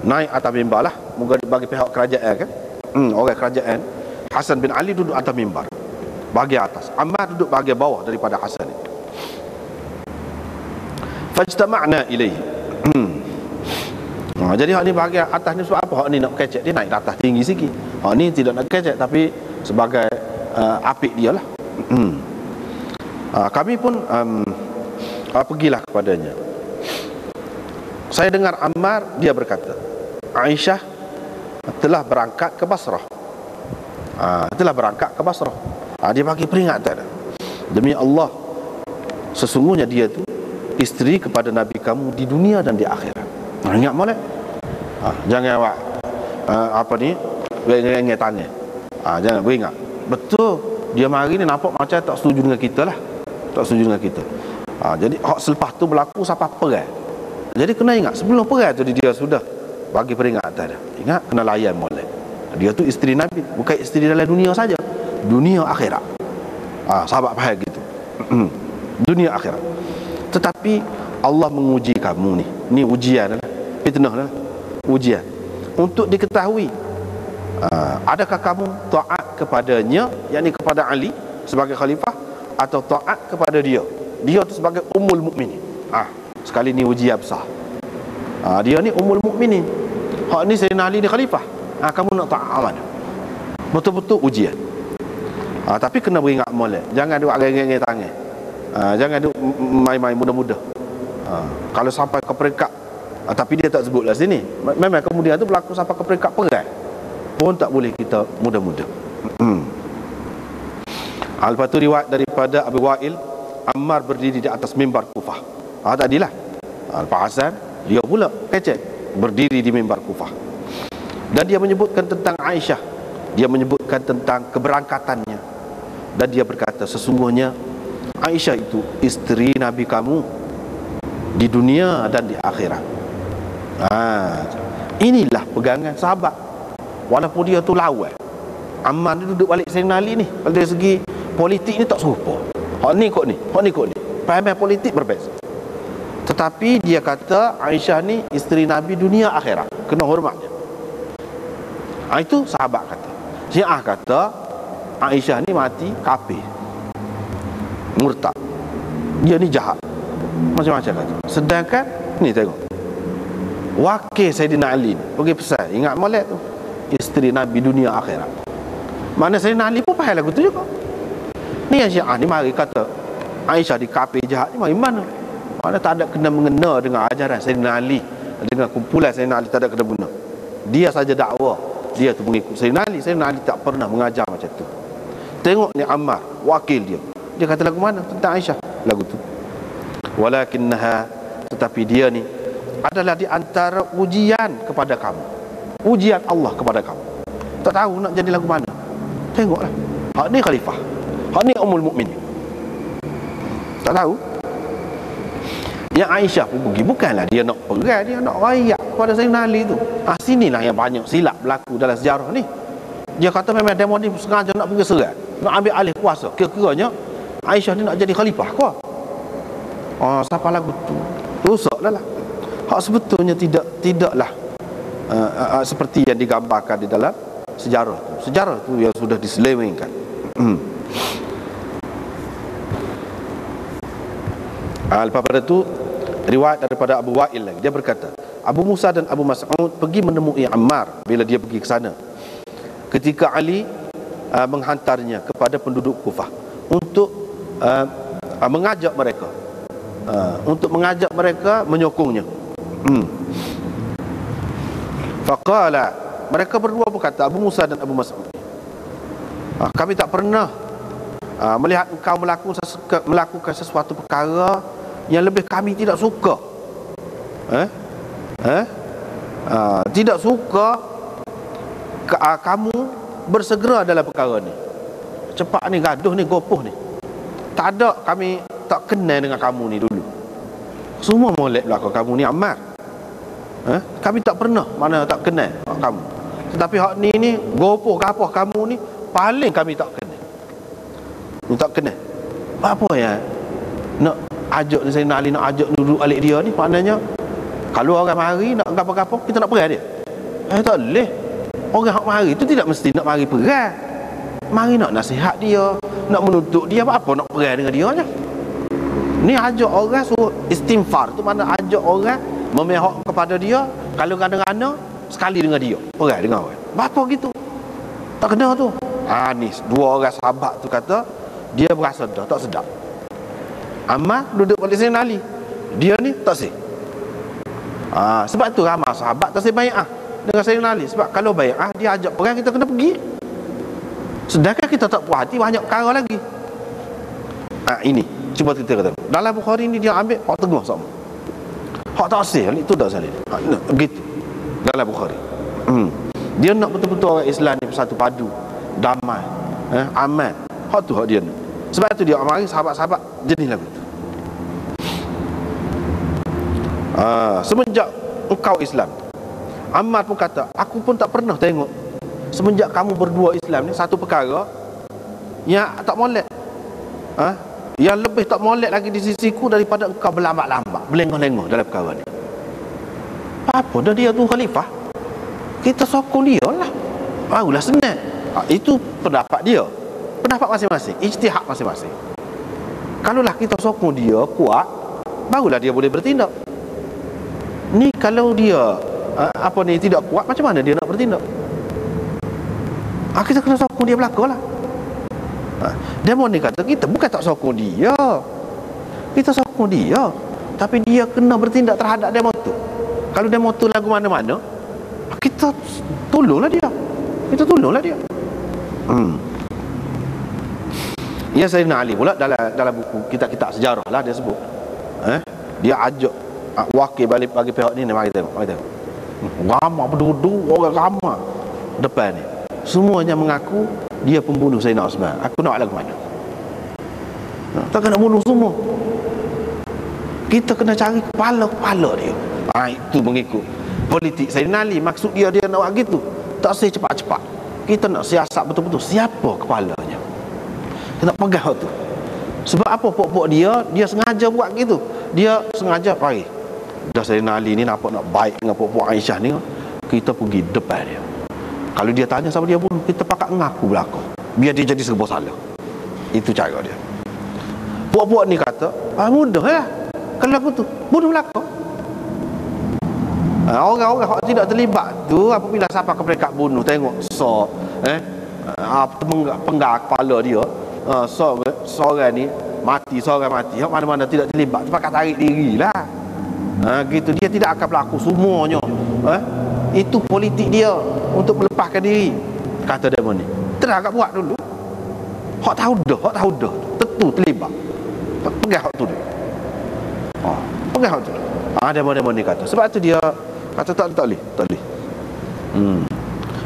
Naik atas mimbar lah. Moga bagi pihak kerajaan kan. Orang kerajaan. Hasan bin Ali duduk atas mimbar, bahagian atas. Ammar duduk bahagian bawah daripada Hasan. Fajtama'na ilaihi. Jadi hak ni bahagian atas ni sebab apa? Hak ni nak kecek, dia naik atas tinggi sikit. Hak ni tidak nak kecek, tapi sebagai apik dia lah. Kami pun pergilah kepadanya. Saya dengar Ammar, dia berkata, Aisyah telah berangkat ke Basrah. Dia bagi peringatan. Demi Allah, sesungguhnya dia tu isteri kepada Nabi kamu di dunia dan di akhirat. Ingat molek. Jangan awak rengeng tangan. Jangan beringat. Betul, dia mari ni nampak macam tak setuju dengan kita lah. Jadi hak selepas tu berlaku sampai perang. Jadi kena ingat, sebelum perang tu dia sudah bagi peringatan dah. Ingat, kena layan molek. Dia tu isteri Nabi, bukan isteri dalam dunia saja, dunia akhirat. Sahabat faham gitu. Dunia akhirat. Tetapi Allah menguji kamu ni. Ni ujian lah. Fitnah lah. Ujian. Untuk diketahui, adakah kamu taat kepadanya, yakni kepada Ali sebagai khalifah, atau taat kepada dia tu sebagai ummul mukminin. Sekali ni ujian besar. Dia ni ummul mukminin. Hak ni Sayyidina Ali ni khalifah. Kamu nak taat mana? Betul-betul ujian. Tapi kena beringat molek. Jangan duk agak-agak tangan. Jangan duk main-main mudah-mudah. Kalau sampai ke peringkat, tapi dia tak sebutlah sini, memang kemudian tu berlaku sampai ke peringkat perang, pun tak boleh kita mudah-mudah. Lepas tu riwayat daripada Abu Wa'il, Ammar berdiri di atas mimbar Kufah. Tadilah Pak Hasan, dia pula kecek berdiri di mimbar Kufah. Dan dia menyebutkan tentang Aisyah. Dia menyebutkan tentang keberangkatannya. Dan dia berkata, sesungguhnya Aisyah itu isteri Nabi kamu di dunia dan di akhirat. Inilah pegangan sahabat. Walaupun dia tu lawan. Ammar ni duduk balik Sayyidina Ali ni, dari segi politik ni tak serupa. Hak ni kot ni. Pemahaman politik berbeza. Tetapi dia kata Aisyah ni isteri Nabi dunia akhirat, kena hormatnya. Itu sahabat kata. Syiah kata Aisyah ni mati kafir, murtad, dia ni jahat, macam-macam kata. Sedangkan ni tengok, wakil Sayyidina Ali pergi pesan, ingat molek tu, isteri Nabi dunia akhirat. Mana Sayyidina Ali pun faham lagu tu juga. Ni yang Syiah ni mari kata Aisyah di kafir jahat ni mari mana? Mana tak ada kena mengena dengan ajaran Sayyidina Ali, dengan kumpulan Sayyidina Ali, tak ada kena guna. Dia saja dakwa dia tu mengikut Sayyidina Ali. Sayyidina Ali tak pernah mengajar macam tu. Tengok ni Ammar, wakil dia kata lagu mana tentang Aisyah? Lagu tu, walakinnaha, tetapi dia ni adalah di antara ujian kepada kamu, ujian Allah kepada kamu. Tak tahu nak jadi lagu mana. Tengoklah, hak ni khalifah, hak ni ummul mukminin, tak tahu. Yang Aisyah pun pergi, bukanlah dia nak perang, dia nak rayak kepada Sayyidina Ali tu. Sinilah yang banyak silap berlaku dalam sejarah ni. Dia kata memang demo ni sengaja nak pergi serang, nak ambil alih kuasa. Kira-kiranya Aisyah ni nak jadi khalifah ke? Siapa lagu tu? Rusaklah lah. Hak sebetulnya tidaklah seperti yang digambarkan di dalam sejarah tu. Sejarah tu yang sudah diselewengkan. Lepas pada tu riwayat daripada Abu Wa'il lagi, dia berkata Abu Musa dan Abu Mas'ud pergi menemui Ammar bila dia pergi ke sana ketika Ali menghantarnya kepada penduduk Kufah untuk mengajak mereka menyokongnya. Faqala, mereka berdua berkata, Abu Musa dan Abu Mas'ud, kami tak pernah melihat engkau melakukan sesuatu perkara yang lebih kami tidak suka. Tidak suka kamu bersegera dalam perkara ni. Cepat ni, gaduh ni, gopoh ni. Tak ada, kami tak kenal dengan kamu ni dulu. Semua molek belakang kamu ni Ammar. Kami tak pernah mana tak kenal kamu. Tetapi hak ni gopoh ke apa kamu ni, paling kami tak kenal. Tak kenal. Apa ya nak ajak ni Sayyidina Ali, nak ajak duduk alik dia ni, maknanya kalau orang mari nak apa-apa kita nak perang dia. Tak boleh. Orang hak mari tu tidak mesti nak mari perang. Mari nak nasihat dia, nak menuntut dia, apa nak perang dengan dia je. Ni ajak orang suruh istighfar tu, mana ajak orang memihak kepada dia, kalau kadang-kadang sekali dengan dia, perang dengan orang. Apa gitu. Tak kena tu. Ni dua orang sahabat tu kata dia berasa dah tak sedap. Ammar duduk pada Sayyidina Ali, dia ni tak sih. Sebab tu ramai sahabat tak sih bai'ah dengan Sayyidina Ali. Sebab kalau bai'ah dia ajak perang, kita kena pergi. Sedangkan kita tak puas hati, banyak perkara lagi. Ini cuba kita kata dalam Bukhari ni dia ambil hak tengah sama. Hak tak sih itu tak salih. Begitu dalam Bukhari. Dia nak betul-betul orang Islam ni bersatu padu, damai, aman. Hak tu hak dia ni. Sebab tu dia amari sahabat-sahabat jenis lagu tu. Semenjak engkau Islam, Ammar pun kata, aku pun tak pernah tengok semenjak kamu berdua Islam ni satu perkara yang tak molek, yang lebih tak molek lagi di sisiku daripada engkau berlambat-lambat, berlengah-lengah dalam perkara ni. Apa dah dia tu khalifah, kita sokong dia lah, barulah senang. Itu pendapat dia, pendapat masing-masing, ijtihad masing-masing. Kalaulah kita sokong dia kuat, barulah dia boleh bertindak. Ni kalau dia tidak kuat, macam mana dia nak bertindak? Kita kena sokong dia belakang lah. Demo ni kata kita bukan tak sokong dia, kita sokong dia, tapi dia kena bertindak terhadap demo tu. Kalau demo tu lagu mana-mana, kita tolonglah dia. Ya, Sayyidina Ali pula dalam buku kitab-kitab sejarah lah dia sebut, dia ajak wakil balik bagi pihak ni, mari tengok. Ramai berduduk orang ramai depan ni, semuanya mengaku dia pembunuh Sayyidina Osman. Aku nak lagu mana? Tak kena bunuh semua. Kita kena cari kepala dia. Itu mengikut politik Sayyidina Ali. Maksud dia nak buat gitu, tak usah cepat-cepat. Kita nak siasat betul-betul siapa kepalanya. Kita nak pegang tu. Sebab apa pokok dia sengaja buat gitu. Dia sengaja pergi. Dah Sayyidina Ali ni nampak nak baik dengan pokok Aisyah ni, kita pergi depan dia. Kalau dia tanya siapa dia bunuh, kita pakat ngaku belakang, biar dia jadi serba salah. Itu cara dia. Puak-puak ni kata, mudah lah kalau aku tu bunuh belakang. Orang-orang yang tidak terlibat tu, apabila siapa ke mereka bunuh, tengok penggal kepala dia, seorang ni mati, seorang mati, mana-mana tidak terlibat, pakat tarik diri lah. Gitu, dia tidak akan berlaku semuanya. Itu politik dia untuk melepaskan diri, kata dia ni. Teragak buat dulu. Hak tahu dah, tentu terlibat. Pegang hak tu dia. Pegang hak tu. Demo ni kata. Sebab tu dia kata tak boleh.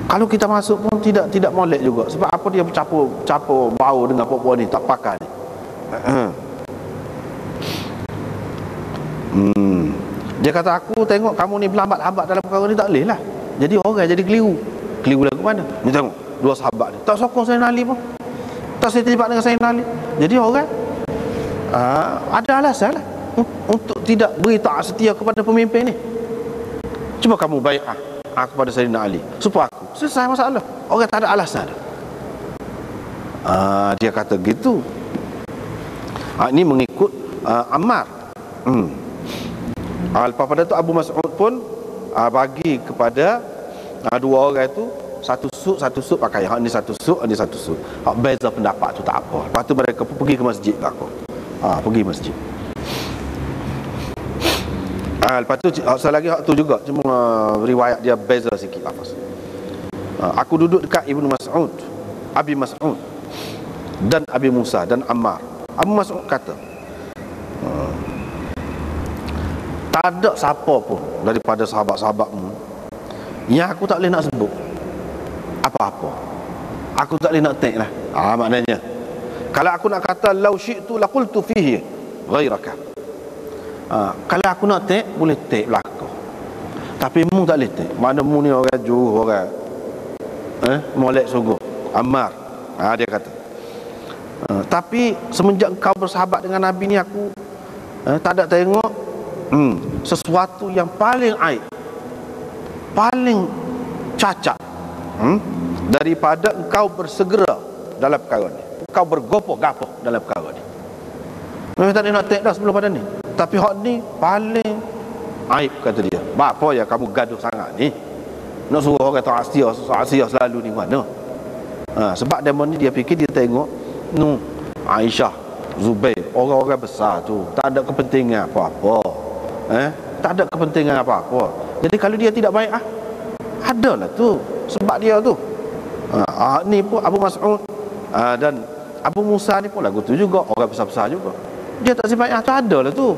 Kalau kita masuk pun tidak molek juga. Sebab apa dia bercampur bau dengan puak-puak ni, tak pakai ni. Dia kata, aku tengok kamu ni berlambat-lambat dalam perkara ni, tak boleh lah. Jadi orang jadi keliru. Keliru lagu mana? Ni tengok dua sahabat ni tak sokong Sayyidina Ali pun, tak setibat dengan Sayyidina Ali. Jadi orang ada alasan lah untuk tidak beri taat setia kepada pemimpin ni. Cuba kamu bai'ah kepada Sayyidina Ali supaya aku selesai masalah. Orang tak ada alasan. Dia kata gitu. Ini mengikut Ammar. Lepas pada tu Abu Mas'ud pun bagi kepada dua orang itu satu suit pakai. Hak ni satu suit, ni satu suit. Hak beza pendapat tu tak apa. Lepas tu mereka pun pergi ke masjid belakang. Pergi masjid. Lepas tu satu lagi hak tu juga, cuma riwayat dia beza sikit lafaz. Aku duduk dekat Ibnu Mas'ud, Abi Mas'ud dan Abi Musa dan Ammar. Abu Mas'ud kata, tak ada siapa pun daripada sahabat-sahabatmu yang aku tak boleh nak sebut apa-apa. Aku tak boleh nak take lah. Maknanya kalau aku nak kata lau syi'tu laqultu fihi ghairaka, kalau aku nak take, boleh take belakang. Tapi mu tak boleh take. Mana mu ni orang juruh, orang molek sungguh. Ammar, dia kata, tapi semenjak kau bersahabat dengan Nabi ni, aku tak ada tengok sesuatu yang paling aib, paling cacat daripada engkau bersegera dalam perkara ni, engkau bergopoh-gapoh dalam perkara ni. Memang tak ada nak take dah sebelum pada ni, tapi hak ni paling aib, kata dia. Apa yang kamu gaduh sangat ni? Nak suruh orang taat setia selalu ni mana? Sebab demon ni dia fikir, dia tengok Aisyah, Zubair, orang-orang besar tu tak ada kepentingan apa-apa. Tak ada kepentingan apa-apa. Jadi kalau dia tidak baik, adalah tu sebab dia tu. Ni pun Abu Mas'ud dan Abu Musa ni pun lagu tu juga, orang besar-besar juga. Dia tak sebab tu, adalah tu.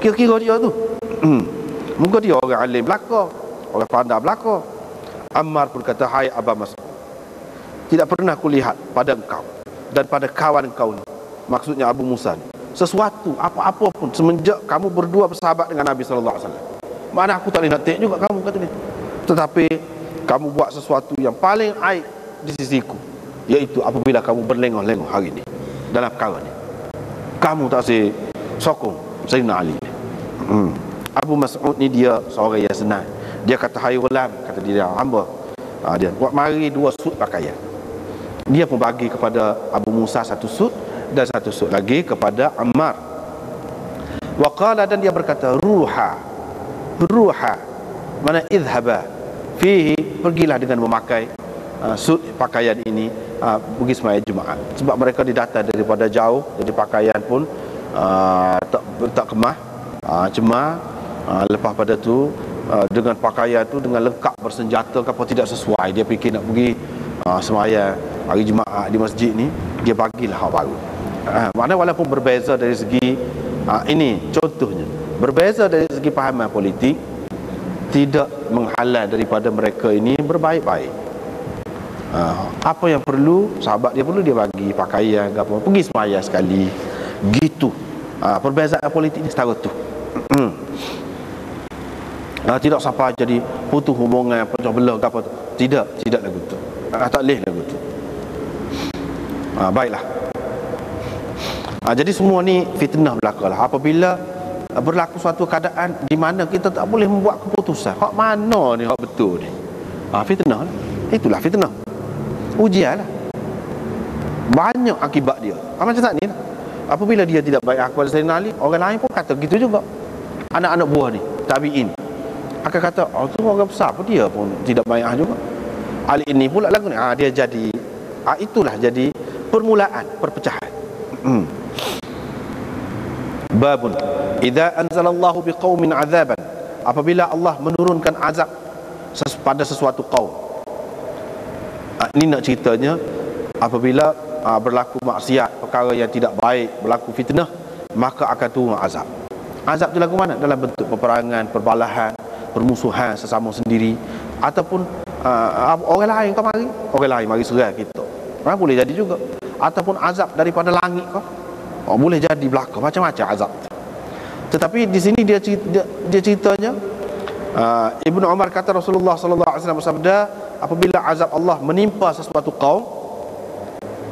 Kira-kira dia tu. Mungkin dia orang alim belaka, orang pandai belaka. Ammar pun kata, hai Abu Mas'ud, tidak pernah kulihat pada engkau dan pada kawan engkau ni, maksudnya Abu Musa ni, sesuatu apa-apa pun semenjak kamu berdua bersahabat dengan Nabi sallallahu alaihi wasallam. Mana aku tak boleh nak take juga kamu, kata dia. Tetapi kamu buat sesuatu yang paling aib di sisiku, iaitu apabila kamu berlengah-lengah hari ni dalam perkara ni. Kamu tak sokong Sayyidina Ali. Abu Mas'ud ni dia seorang yang senang. Dia kata, hai ulam, kata dia, hamba, dia buat mari dua suit pakaian. Dia pun bagi kepada Abu Musa satu suit dan satu suit lagi kepada Ammar. Wa qala, dan dia berkata, ruha, mana idhaba fihi, pergilah dengan memakai suit pakaian ini pergi sembahyang Jumaat. Sebab mereka didatang daripada jauh, jadi pakaian pun tak kemah, cuma lepas pada tu dengan pakaian tu, dengan lengkap bersenjata, apa tidak sesuai. Dia fikir nak pergi sembahyang hari Jumaat di masjid ni, dia bagilah hak baru. Maknanya walaupun berbeza dari segi ini contohnya, berbeza dari segi pahaman politik, tidak menghalang daripada mereka ini berbaik-baik. Apa yang perlu, sahabat dia perlu, dia bagi pakaian ke apa, pergi sembahyang sekali gitu. Perbezaan politik ni setara tu. Tidak sampai jadi putus hubungan, pecah belah ke apa tu. Tidak lagu tu. Tak boleh lagu tu. Baiklah. Jadi semua ni fitnah belaka lah. Apabila berlaku suatu keadaan di mana kita tak boleh membuat keputusan, hak mana ni hak betul ni, fitnah lah. Itulah fitnah, ujian lah. Banyak akibat dia. Macam tak ni lah. Apabila dia tidak baik kepada Sayyidina Ali, orang lain pun kata gitu juga. Anak-anak buah ni, tabi'in, akan kata, tu orang besar pun dia pun tidak baik juga. Ali ini pula lagu ni, dia jadi, itulah jadi permulaan perpecahan. Babun idza anzalallahu biqaumin azaban, apabila Allah menurunkan azab pada sesuatu kaum. Ini nak ceritanya apabila berlaku maksiat, perkara yang tidak baik, berlaku fitnah, maka akan turun azab. Azab itu lagu mana? Dalam bentuk peperangan, perbalahan, permusuhan sesama sendiri, ataupun orang lain kau mari, orang lain mari serang kita. Boleh jadi juga. Ataupun azab daripada langit kau, boleh jadi belaka, macam-macam azab. Tetapi di sini dia ceritanya, Ibnu Umar kata Rasulullah sallallahu alaihi wasallam bersabda, apabila azab Allah menimpa sesuatu kaum,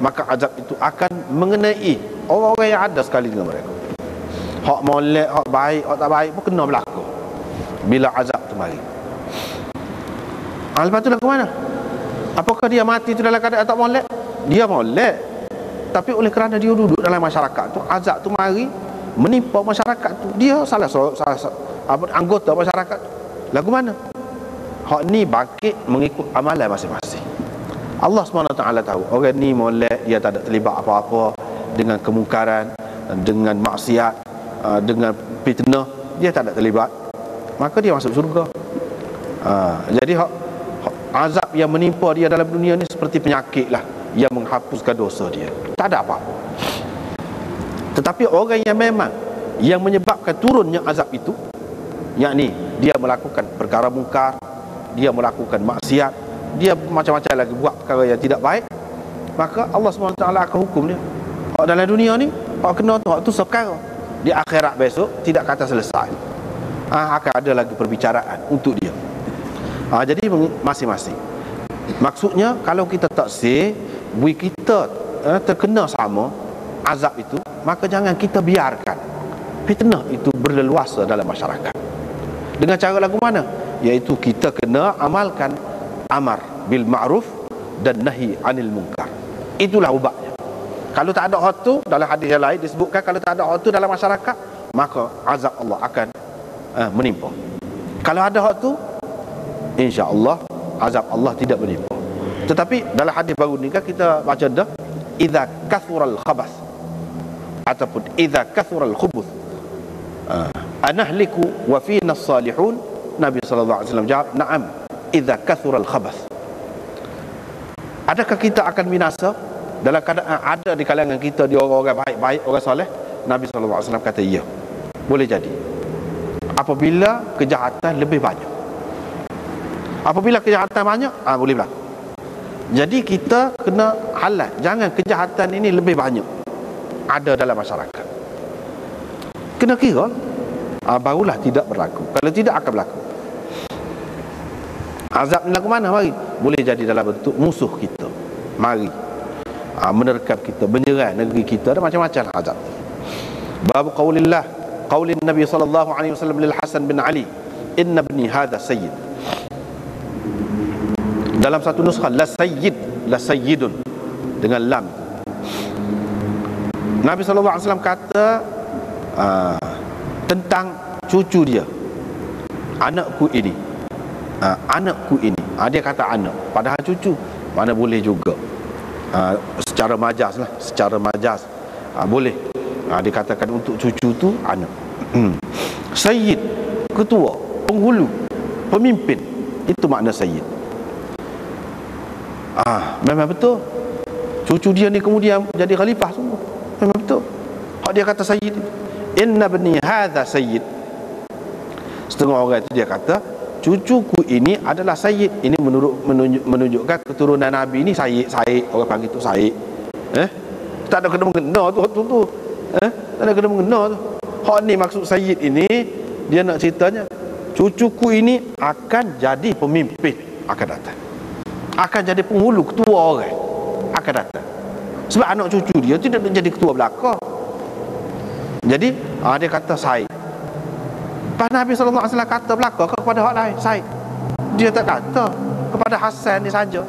maka azab itu akan mengenai orang-orang yang ada sekali dengan mereka. Hak molek, hak baik, hak tak baik pun kena berlaku bila azab tu mari. Lepas tu lah ke mana? Apakah dia mati tu dalam keadaan tak molek? Dia molek, tapi oleh kerana dia duduk dalam masyarakat tu, azab tu mari menimpa masyarakat tu, dia salah anggota masyarakat tu. Lagu mana? Hak ni bangkit mengikut amalan masing-masing. Allah SWT tahu orang ni molek, dia tak ada terlibat apa-apa dengan kemungkaran, dengan maksiat, dengan fitnah, dia tak ada terlibat, maka dia masuk syurga. Jadi azab yang menimpa dia dalam dunia ni seperti penyakit lah yang menghapuskan dosa dia, tak ada apa-apa. Tetapi orang yang memang yang menyebabkan turunnya azab itu, yakni dia melakukan perkara mungkar, dia melakukan maksiat, dia macam-macam lagi buat perkara yang tidak baik, maka Allah SWT akan hukum dia. Dalam dunia ni kena tu sekarang, di akhirat besok tidak kata selesai, akan ada lagi perbicaraan untuk dia. Jadi masing-masing. Maksudnya kalau kita tak say, kita terkena sama azab itu, maka jangan kita biarkan fitnah itu berleluasa dalam masyarakat. Dengan cara lagu mana? Iaitu kita kena amalkan amar bil ma'ruf dan nahi anil munkar. Itulah ubatnya. Kalau tak ada hak tu, dalam hadis yang lain disebutkan, kalau tak ada hak tu dalam masyarakat, maka azab Allah akan menimpa. Kalau ada hak tu, insya-Allah azab Allah tidak menimpa. Tetapi dalam hadis baru ni kan kita baca dah, idza kathural khabath ataupun idza kathural khubuth anahliku wa fina salihun. Nabi sallallahu alaihi wasallam jawab, na'am, idza kathural khabath. Adakah kita akan binasa dalam keadaan ada di kalangan kita dia orang-orang baik-baik, orang soleh? Nabi sallallahu alaihi wasallam kata ya, boleh jadi apabila kejahatan lebih banyak. Apabila kejahatan banyak, boleh berlaku. Jadi kita kena halal, jangan kejahatan ini lebih banyak ada dalam masyarakat. Kena kira, barulah tidak berlaku. Kalau tidak akan berlaku. Azab ni lagu mana mari? Boleh jadi dalam bentuk musuh kita, mari menerkam kita, menyerang negeri kita, ada macam-macam azab. Bab qaulillah, qaulin Nabi sallallahu alaihi wasallam lil Hasan bin Ali, inna ibni hadha sayyid. Dalam satu nuskah la sayyidun dengan lam. Nabi sallallahu alaihi wasallam kata tentang cucu dia, anakku ini, anakku ini. Dia kata anak, padahal cucu mana boleh juga. Secara majaz lah, secara majaz boleh dikatakan untuk cucu tu anak. Sayyid, ketua, penghulu, pemimpin, itu makna sayyid. Memang betul cucu dia ni kemudian jadi khalifah semua. Memang betul. Hak dia kata sayyid, inna bani hadha sayyid. Setengah orang itu dia kata cucuku ini adalah sayyid. Ini menunjukkan keturunan Nabi ni sayyid. Orang panggil tu sayyid. Tak ada kena mengena tu. Tak ada kena mengena tu. Hak ni maksud sayyid ini, dia nak ceritanya cucuku ini akan jadi pemimpin akan datang, akan jadi penghulu, ketua orang akan datang. Sebab anak cucu dia tidak jadi ketua belaka. Jadi dia kata Said. Pas Nabi SAW kata belaka kepada orang lain Said, dia tak kata kepada Hasan ni saja.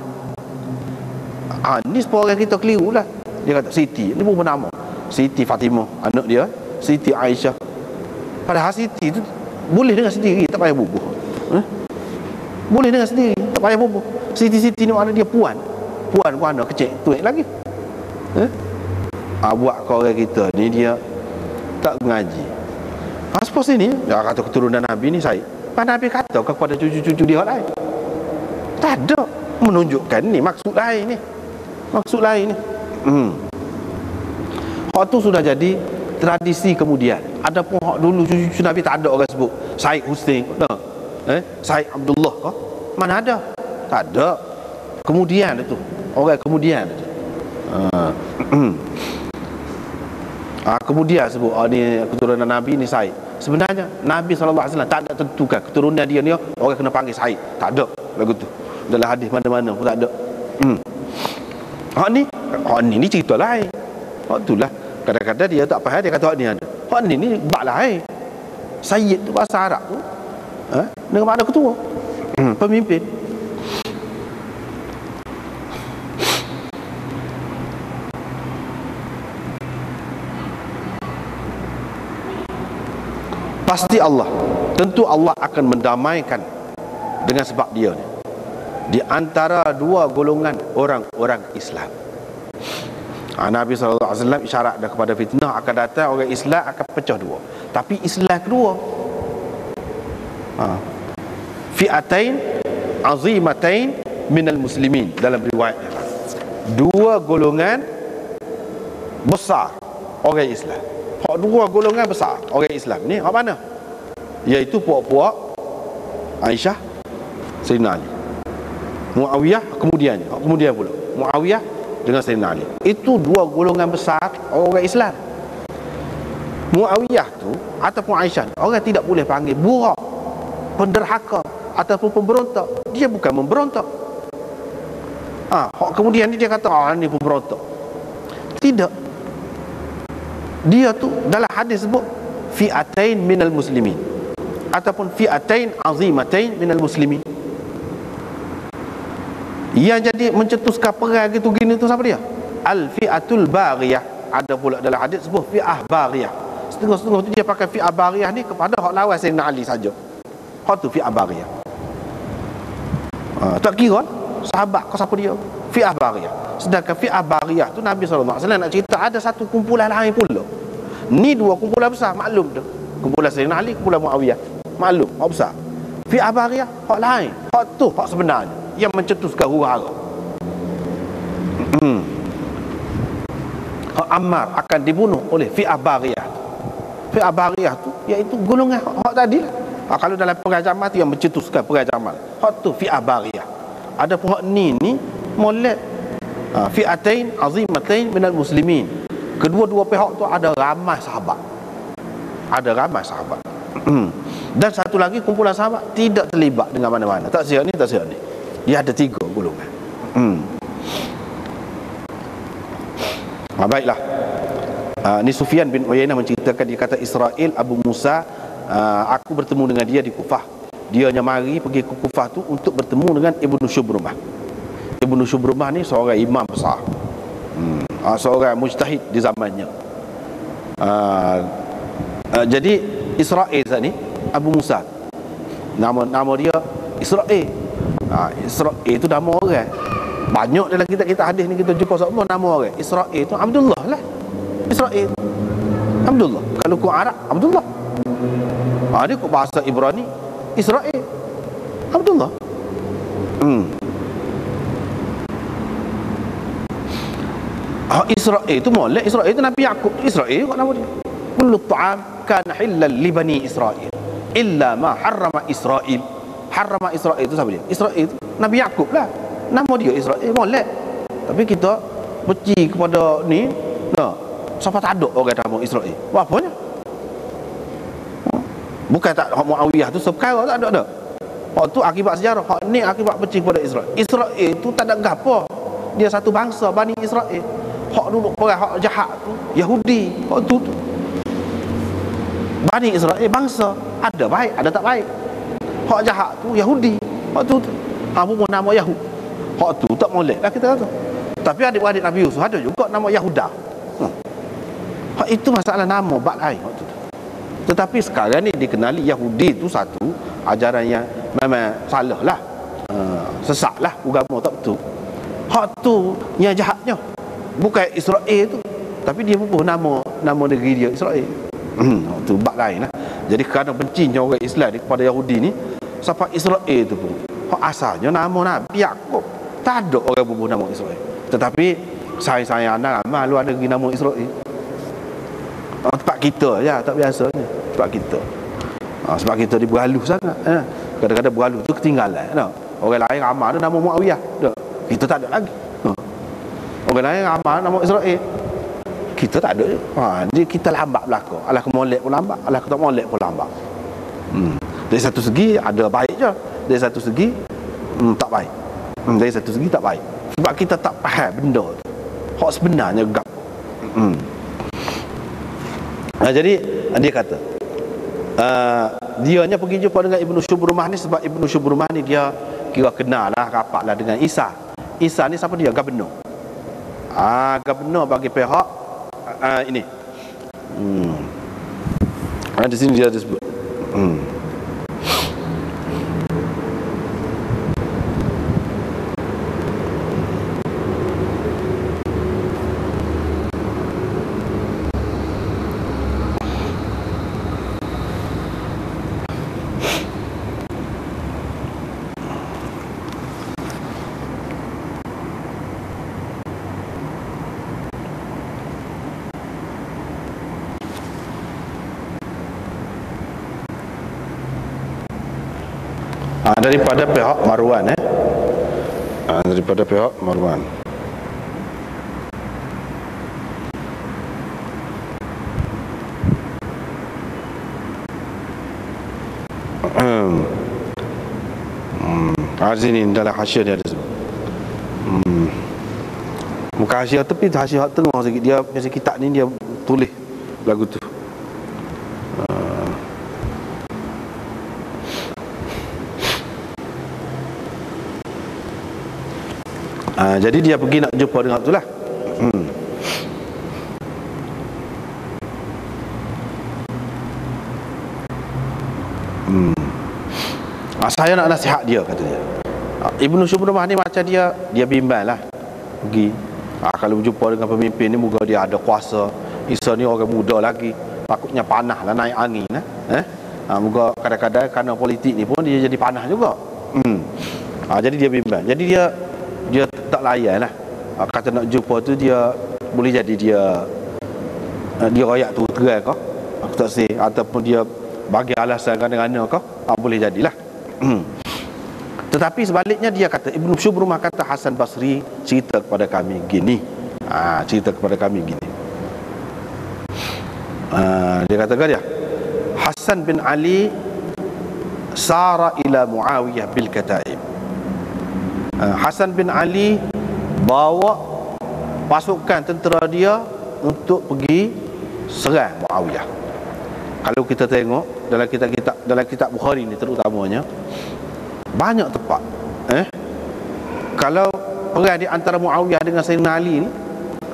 Ni sepuluh orang kita keliru lah. Dia kata Siti, ni pun nama Siti Fatimah anak dia, Siti Aisyah. Padahal Siti tu boleh dengar sendiri, tak payah bubuh. Boleh dengar sendiri, tak payah bubuh. Siti-siti ni makna dia puan. Puan pun anak kecil, tuik lagi. Buat kau orang kita ni dia tak mengaji. Pas ini dia kata keturunan Nabi ni Said. Pas Nabi kata kepada cucu-cucu dia lain, tak ada, menunjukkan ni maksud lain ni. Maksud lain ni. Hak tu sudah jadi tradisi kemudian. Adapun hak dulu cucu-cucu Nabi tak ada orang sebut Said Hussein, Said Abdullah kah? Mana ada? Tak ada. Kemudian itu, orang kemudian itu. Kemudian sebut ni keturunan Nabi ni Said. Sebenarnya Nabi SAW tak ada tentukan keturunan dia ni orang kena panggil Said. Tak ada lagu tu. Dalam hadis mana-mana pun tak ada. Hak ni cerita lain. Hak itulah kadang-kadang dia tak faham, dia kata hak ni ada. Hak ni bab lain. Sayyid tu bahasa Arab tu dengan makna ketua, pemimpin. Pasti Allah, tentu Allah akan mendamaikan dengan sebab dia ni di antara dua golongan orang-orang Islam. Nabi SAW isyarat dah kepada fitnah akan datang, orang Islam akan pecah dua. Tapi Islam kedua, fi'atain azimatain minal muslimin, dalam riwayat dua golongan besar orang Islam. Hak dua golongan besar orang Islam ni hak mana? Iaitu puak-puak Aisyah, Sayyidina Ali, Muawiyah, kemudian pula Muawiyah dengan Sayyidina Ali. Itu dua golongan besar orang Islam. Muawiyah tu ataupun Aisyah, orang tidak boleh panggil burak, penderhaka ataupun pemberontak. Dia bukan memberontak. Kemudian dia kata ni pemberontak. Tidak. Dia tu dalam hadis sebut fi'atain minal muslimin ataupun fi'atain azimatain minal muslimin. Yang jadi mencetuskan perang gitu gini tu siapa dia? Al-fi'atul baghiyah. Ada pula dalam hadis sebut fi'ah baghiyah. Setengah-setengah tu dia pakai fi'ah baghiyah ni kepada hak lawan Sayyidina Ali saja. Hak tu fi'ah baghiyah. Tak kira sahabat kau siapa dia, fi'ah baghiyah. Sedangkan fi'ah baghiyah tu Nabi SAW nak cerita ada satu kumpulan lain pula. Ni dua kumpulan besar, maklum tu. Kumpulan Sayyidina Ali, kumpulan Muawiyah, maklum, hak besar. Fi'ah baghiyah hak lain. Hak tu hak sebenarnya yang mencetuskan huru-hara. Hak Ammar akan dibunuh oleh fi'ah baghiyah. Fi'ah baghiyah tu iaitu golongan hak tadi lah. Kalau dalam perang Jamal tu yang mencetuskan perang Jamal, hak tu fi'ah baghiyah. Ada pun hak ni molek fi'atain azimatain minal muslimin. Kedua-dua pihak tu ada ramai sahabat. Dan satu lagi kumpulan sahabat tidak terlibat dengan mana-mana. Tak siap ni, tak siap ni. Dia ada tiga golongan. Baiklah. Ni Sufyan bin Uyainah menceritakan, dia kata Israel Abu Musa, aku bertemu dengan dia di Kufah. Dia hanya mari pergi ke Kufah tu untuk bertemu dengan Ibnu Syubrumah. Ibnu Syubrumah ni seorang imam besar, seorang mujtahid di zamannya. Jadi Israel ni Abu Musa, nama dia Israel. Israel itu nama orang. Banyak dalam kitab-kitab hadis ni kita jumpa semua nama orang. Israel itu Abdullah lah. Israel Abdullah. Kalau kau Arab Abdullah. Dia kau bahasa Ibrani Israel Abdullah. Israel itu molek. Israel itu Nabi Yaqub. Israel kok nama dia. Kullu ta'am kana halal li bani Israel illa ma harrama Israel. Harrama Israel itu siapa dia? Israel itu Nabi Yaqub lah. Nama dia Israel, molek. Tapi kita benci kepada ni, siapa tak ada orang nama Israel. Apanya? Bukan tak hak Muawiyah tu seperkara tak ada. Hak tu akibat sejarah. Hak ni akibat benci kepada Israel. Israel tu tak ada gapo. Dia satu bangsa, Bani Israel. Hak dulu perang hak jahat tu Yahudi. Hak tu Bani Israel bangsa, ada baik, ada tak baik. Hak jahat tu Yahudi. Hak tu apa pun nama Yahud. Hak tu tak molek lah kita kata. Tapi adik-adik Nabi Yusuf ada juga nama Yahuda. Hak itu masalah nama bab lain hak tu. Tetapi sekarang ni dikenali Yahudi tu satu ajaran yang memang salah lah, sesat lah, agama tak betul. Hak tu yang jahatnya bukan Israel tu, tapi dia bubuh nama negeri dia Israel. Tu bab lain lah. Jadi kerana bencinya orang Islam kepada Yahudi ni, sampai Israel tu pun hak asalnya nama Nabi Yaqub. Tak ada orang bubuh nama Israel. Tetapi saya anak malu ada nama Israel. Tempat kita ya, tak biasanya tempat kita. Sebab kita di berhalus sangat. Kadang-kadang berhalus tu ketinggalan. Orang lain ramai ada nama Muawiyah. Kita tak ada lagi. Orang lain ramai nama Israel. Kita tak ada. Dia kita lambat belaka. Alah molek pun lambat, alah tak molek pun lambat. Dari satu segi ada baik je, dari satu segi tak baik. Dari satu segi tak baik. Sebab kita tak faham benda tu. Hak sebenarnya gap. Jadi dia kata dia hanya pergi jumpa dengan Ibnu Syubrumah ni sebab Ibnu Syubrumah ni dia kira kenal lah, rapat lah dengan Isa. Isa ni siapa dia? Gubernur. Gubernur bagi pihak ini. Di sini dia disebut. Daripada pihak Marwan daripada pihak Marwan. Sini dalam hasyiah dia ada sebut. Muka hasyiah tepi tu, hasyiah tengah sikit. Dia biasa kitab ni dia tulis lagu tu. Jadi dia pergi nak jumpa dengan tu lah. Saya nak nasihat dia, kata dia. Ibnu Syubrumah ni macam dia bimbang lah pergi. Kalau berjumpa dengan pemimpin ni, moga dia ada kuasa. Isa ni orang muda lagi, takutnya panah lah, naik angin lah. Moga kadang-kadang kerana politik ni pun dia jadi panah juga. Jadi dia bimbang. Jadi dia tak layan lah. Kata nak jumpa tu, dia boleh jadi dia royak tu terang kau, aku tak say, ataupun dia bagi alasan kadang-kadang kau, boleh jadilah. Tetapi sebaliknya dia kata, Ibnu Syubrumah kata Hasan Basri cerita kepada kami gini. Dia katakan dia Hasan bin Ali sara ila Muawiyah bil kataib. Hasan bin Ali bawa pasukan tentera dia untuk pergi serang Muawiyah. Kalau kita tengok dalam kitab Bukhari ni terutamanya, banyak tempat kalau perang di antara Muawiyah dengan Sayyidina Ali ni,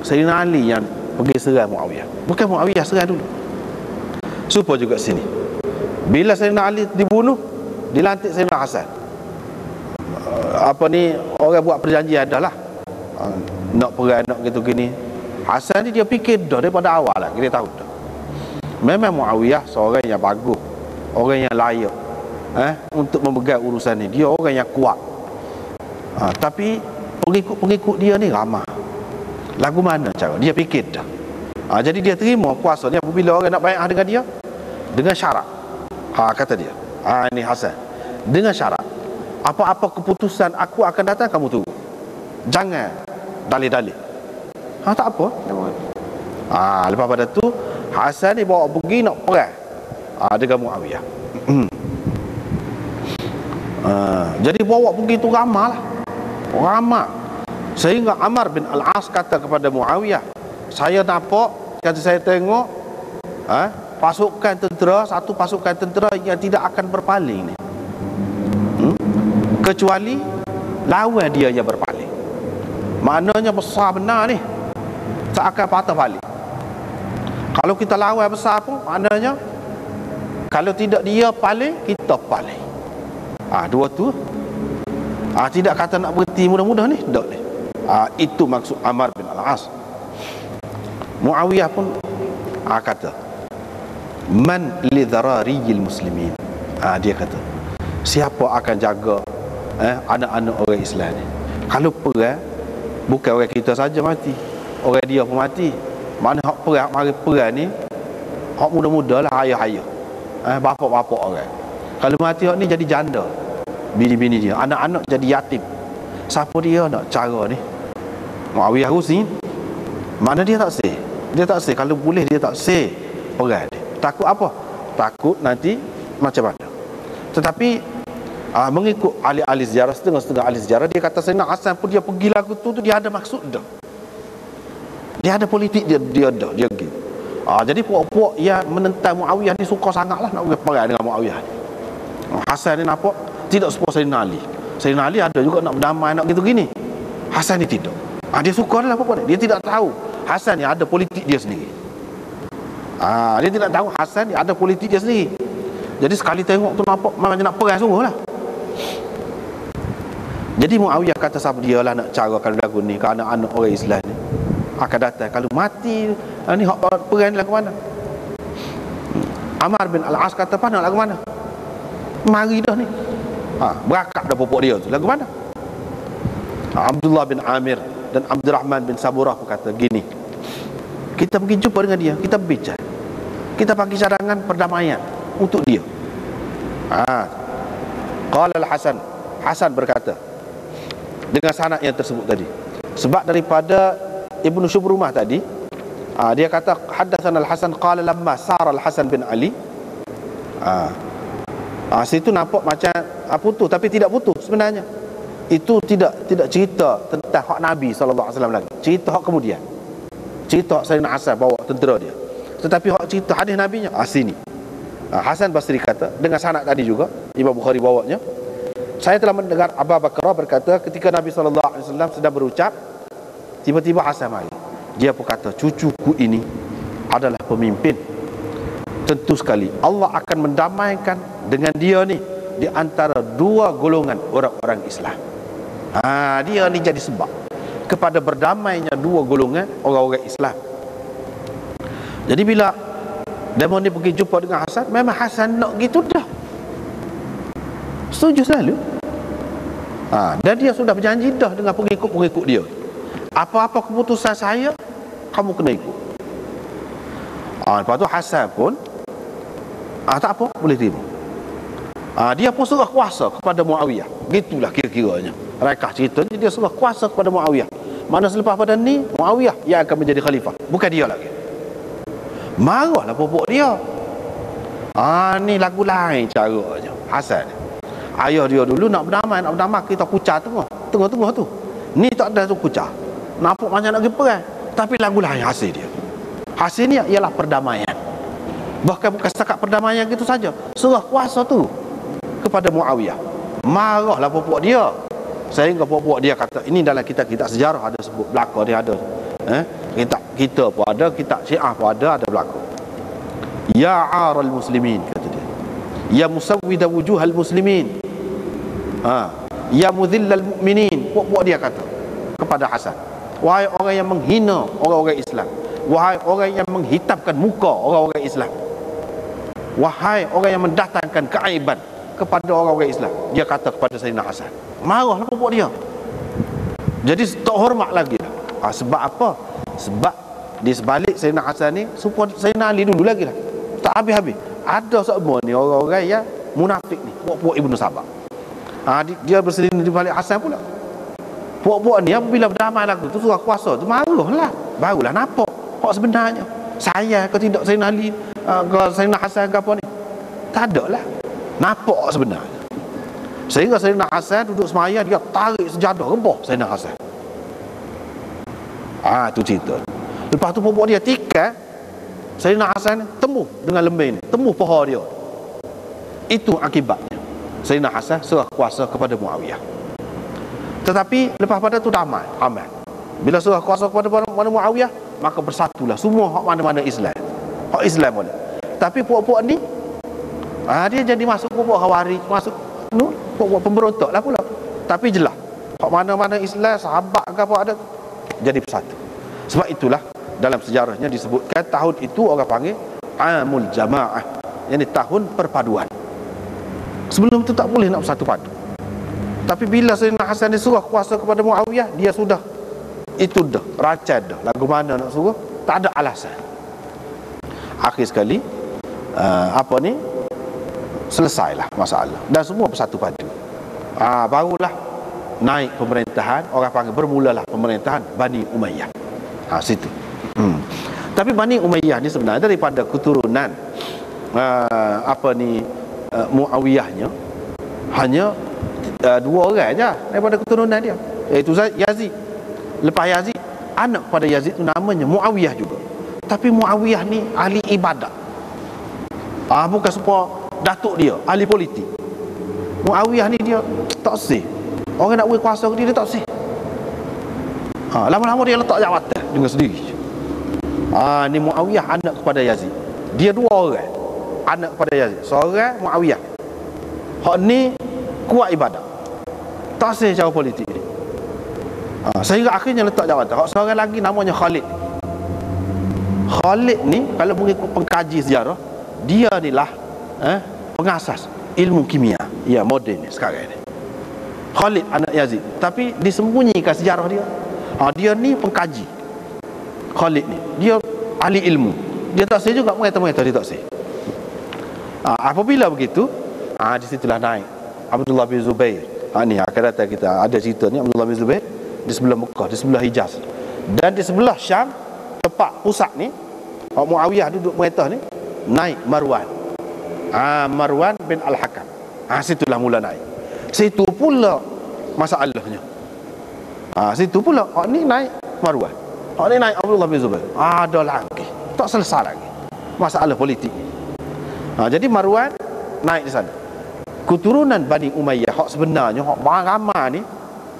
Sayyidina Ali yang pergi serang Muawiyah, bukan Muawiyah serang dulu. Supaya juga sini, bila Sayyidina Ali dibunuh, dilantik Sayyidina Hasan. Orang buat perjanjian dah lah, nak perang, nak gitu gini. Hasan ni dia fikir dah daripada awal lah, kita tahu dah memang Muawiyah seorang yang bagus, orang yang layak untuk memegang urusan ni. Dia orang yang kuat. Tapi pengikut dia ni ramah. Lagu mana cara dia fikir dah. Jadi dia terima kuasa ni apabila orang nak bai'ah dengan dia dengan syarat. Kata dia, ini Hasan, dengan syarat apa-apa keputusan aku akan datang, kamu tunggu, jangan dalih-dalih. Tak apa. Lepas pada tu Hasan ni bawa pergi nak perang dengan Muawiyah. Jadi bawa pergi tu ramah sehingga Amr bin Al-As kata kepada Muawiyah, saya nampak, kata saya tengok satu pasukan tentera yang tidak akan berpaling ni, kecuali lawan dia yang berpaling. Maknanya besar benar ni, tak akan patah balik. Kalau kita lawan besar pun, maknanya kalau tidak dia paling, kita paling. Dua tu. Tidak kata nak berhenti mudah-mudah ni, tak ni. Itu maksud Amr bin Al-As. Muawiyah pun kata, man li dharariyil muslimin. Dia kata, siapa akan jaga anak-anak orang Islam ni? Kalau perang, bukan orang kita saja mati, orang dia pun mati. Mana hak perang ni, hak muda-muda lah, ayah-ayah, bapak-bapak orang. Kalau mati hak ni jadi janda, bini-bini dia, anak-anak jadi yatim. Siapa dia nak cara ni? Muawiyah Husin, mana dia tak say? Dia tak say. Kalau boleh dia tak say orang dia. Takut apa? Takut nanti macam mana. Tetapi mengikut ahli-ahli sejarah, setengah-setengah ahli sejarah, dia kata Sayyidina Hasan pun dia pergi lagu tu dia ada maksud dah. Dia ada politik dia ada, dia pergi. Jadi puak-puak yang menentang Muawiyah ni suka sangatlah nak perang dengan Muawiyah ni. Hasan ni nampak tidak sepuas Sayyidina Ali. Sayyidina Ali ada juga nak berdamai, nak gitu gini. Hasan ni tidak. Dia suka lah apa-apa ni. Dia tidak tahu Hasan ni ada politik dia sendiri. Dia tidak tahu Hasan ni ada politik dia sendiri. Jadi sekali tengok tu nampak macam nak perang sungguh lah. Jadi Muawiyah kata siapa dia lah nak carakan lagu ni ke anak-anak orang Islam ni akan datang. Kalau mati ni hak perang lagu mana? Amar bin Al-As kata apa nak lagu mana? Mari dah ni. Berakap dah popok dia tu. Lagu mana? Abdullah bin Amir dan Abdurrahman bin Saburah pun kata gini, kita pergi jumpa dengan dia, kita berbicara, kita bagi cadangan perdamaian untuk dia. Qala al-Hasan, Hasan berkata dengan sanad yang tersebut tadi, sebab daripada Ibnu Syubrumah tadi, dia kata haddatsana al-Hasan qala lamma sara al-Hasan bin Ali. Situ nampak macam putus, tapi tidak putus sebenarnya. Itu tidak cerita tentang hak Nabi SAW lagi. Cerita hak kemudian. Cerita Sayyidina Hasan bawa tentera dia. Tetapi hak cerita hadis Nabinya sini. Hasan Basri kata dengan sanad tadi juga, Imam Bukhari bawanya, saya telah mendengar Abu Bakar berkata ketika Nabi SAW sedang berucap, tiba-tiba Hasan mari. Dia pun kata, cucuku ini adalah pemimpin. Tentu sekali Allah akan mendamaikan dengan dia ni di antara dua golongan orang-orang Islam. Dia ni jadi sebab kepada berdamainya dua golongan orang-orang Islam. Jadi bila Demon ni pergi jumpa dengan Hasan, memang Hasan nak gitu dah, setuju selalu. Dan dia sudah berjanji dah dengan pengikut-pengikut dia, apa-apa keputusan saya kamu kena ikut. Lepas tu Hasan pun tak apa, boleh terima. Dia pun serah kuasa kepada Muawiyah. Gitulah kira-kiranya rekah cerita, dia serah kuasa kepada Muawiyah. Mana selepas pada ni Muawiyah yang akan menjadi khalifah, bukan dia lagi. Marahlah popok dia. Ni lagu lain caranya Hasan. Ayah dia dulu nak berdamai kita kucar tengah tu. Ni tak ada tu kucar, nampak macam nak pergi perang, tapi lagu lain hasil dia. Hasil ni ialah perdamaian. Bahkan bukan setakat perdamaian gitu saja, serah kuasa tu kepada Muawiyah. Marahlah popok dia, sehingga popok dia kata, ini dalam kitab-kitab sejarah ada sebut belaka dia ada. Kita pun ada, kitab Syiah pun ada belaka. Ya aral muslimin, kata dia. Ya musawwida wujuhal muslimin. Ya mudhillal mu'minin. Popok dia kata kepada Hasan, wahai orang yang menghina orang-orang Islam, wahai orang yang menghitamkan muka orang-orang Islam, wahai orang yang mendatangkan keaiban kepada orang-orang Islam. Dia kata kepada Sayyidina Hasan. Marahlah popok dia. Jadi tak hormat lagi lah. Sebab apa? Sebab di sebalik Sayyidina Hasan ni support Sayyidina Ali dulu lagi lah. Tak habis-habis. Ada semua ni orang-orang yang munafik ni, puak-puak Ibnu Sabah. Dia berselindung di balik Hasan pula. Puak-puak ni apabila berdamai lagu tu, surah kuasa tu, marahlah. Barulah nampak hak sebenarnya. Saya ke tidak Sayyidina Ali ke Sayyidina Hasan ke apa ni, tak ada lah. Nampak sebenarnya. Sehingga Sayyidina Hasan duduk semaya, dia tarik sejadah rebah Sayyidina Hasan. Itu cerita. Lepas tu popok dia tikar Sayyidina Hasan temu dengan lembing ni, temu paha dia. Itu akibatnya Sayyidina Hasan serah kuasa kepada Muawiyah. Tetapi lepas pada tu damai, aman. Bila serah kuasa kepada Muawiyah, maka bersatulah semua hak mana-mana Islam. Hak Islam boleh. Tapi puak-puak ni dia jadi masuk puak-puak Khawarij, masuk puak-puak pemberontak lah pula. Tapi jelas hak mana-mana Islam, sahabat ke apa ada, jadi bersatu. Sebab itulah dalam sejarahnya disebutkan tahun itu orang panggil Amul Jamaah, yakni tahun perpaduan. Sebelum itu tak boleh nak bersatu padu. Tapi bila Sayyidina Hasan disuruh kuasa kepada Muawiyah, dia sudah itu dah racad dah. Lagu mana nak suruh, tak ada alasan. Akhir sekali selesailah masalah dan semua bersatu padu. Barulah naik pemerintahan, orang panggil bermulalah pemerintahan Bani Umayyah. Situ. Tapi Bani Umayyah ni sebenarnya daripada keturunan Muawiyahnya hanya dua orang aja daripada keturunan dia, iaitu Yazid. Lepas Yazid, anak pada Yazid tu namanya Muawiyah juga. Tapi Muawiyah ni ahli ibadat. Bukan semua datuk dia ahli politik. Muawiyah ni dia tak sih. Orang nak beri kuasa ke dia tak sih. Lama-lama dia letak jawatan dengan sendiri. Ni Muawiyah anak kepada Yazid. Dia dua orang anak kepada Yazid. Seorang Muawiyah, hak ni kuat ibadat, tak sih cara politik ni. Sehingga akhirnya letak jawatan. Hak seorang lagi namanya Khalid. Khalid ni kalau mengikut pengkaji sejarah, dia ni lah pengasas ilmu kimia moden ni sekarang ni. Khalid anak Yazid, tapi disembunyikan sejarah dia. Dia ni pengkaji. Khalid ni dia ahli ilmu. Dia tak sih juga mengata-mengata dia tak sih. Apabila begitu, di situlah naik Abdullah bin Zubair. Ni akan datang kita ada cerita ni. Abdullah bin Zubair di sebelah Mekah, di sebelah Hijaz, dan di sebelah Syam, tempat pusat ni Muawiyah duduk merintah ni, naik Marwan. Marwan bin Al-Hakam. Situlah mula naik. Situ pula masalahnya. Situ pula ni naik Marwan, ni naik Abdullah bin Zubair. Ada lagi, tak selesai lagi masalah politik. Jadi Marwan naik di sana. Keturunan Bani Umayyah hak sebenarnya, hak ramai ni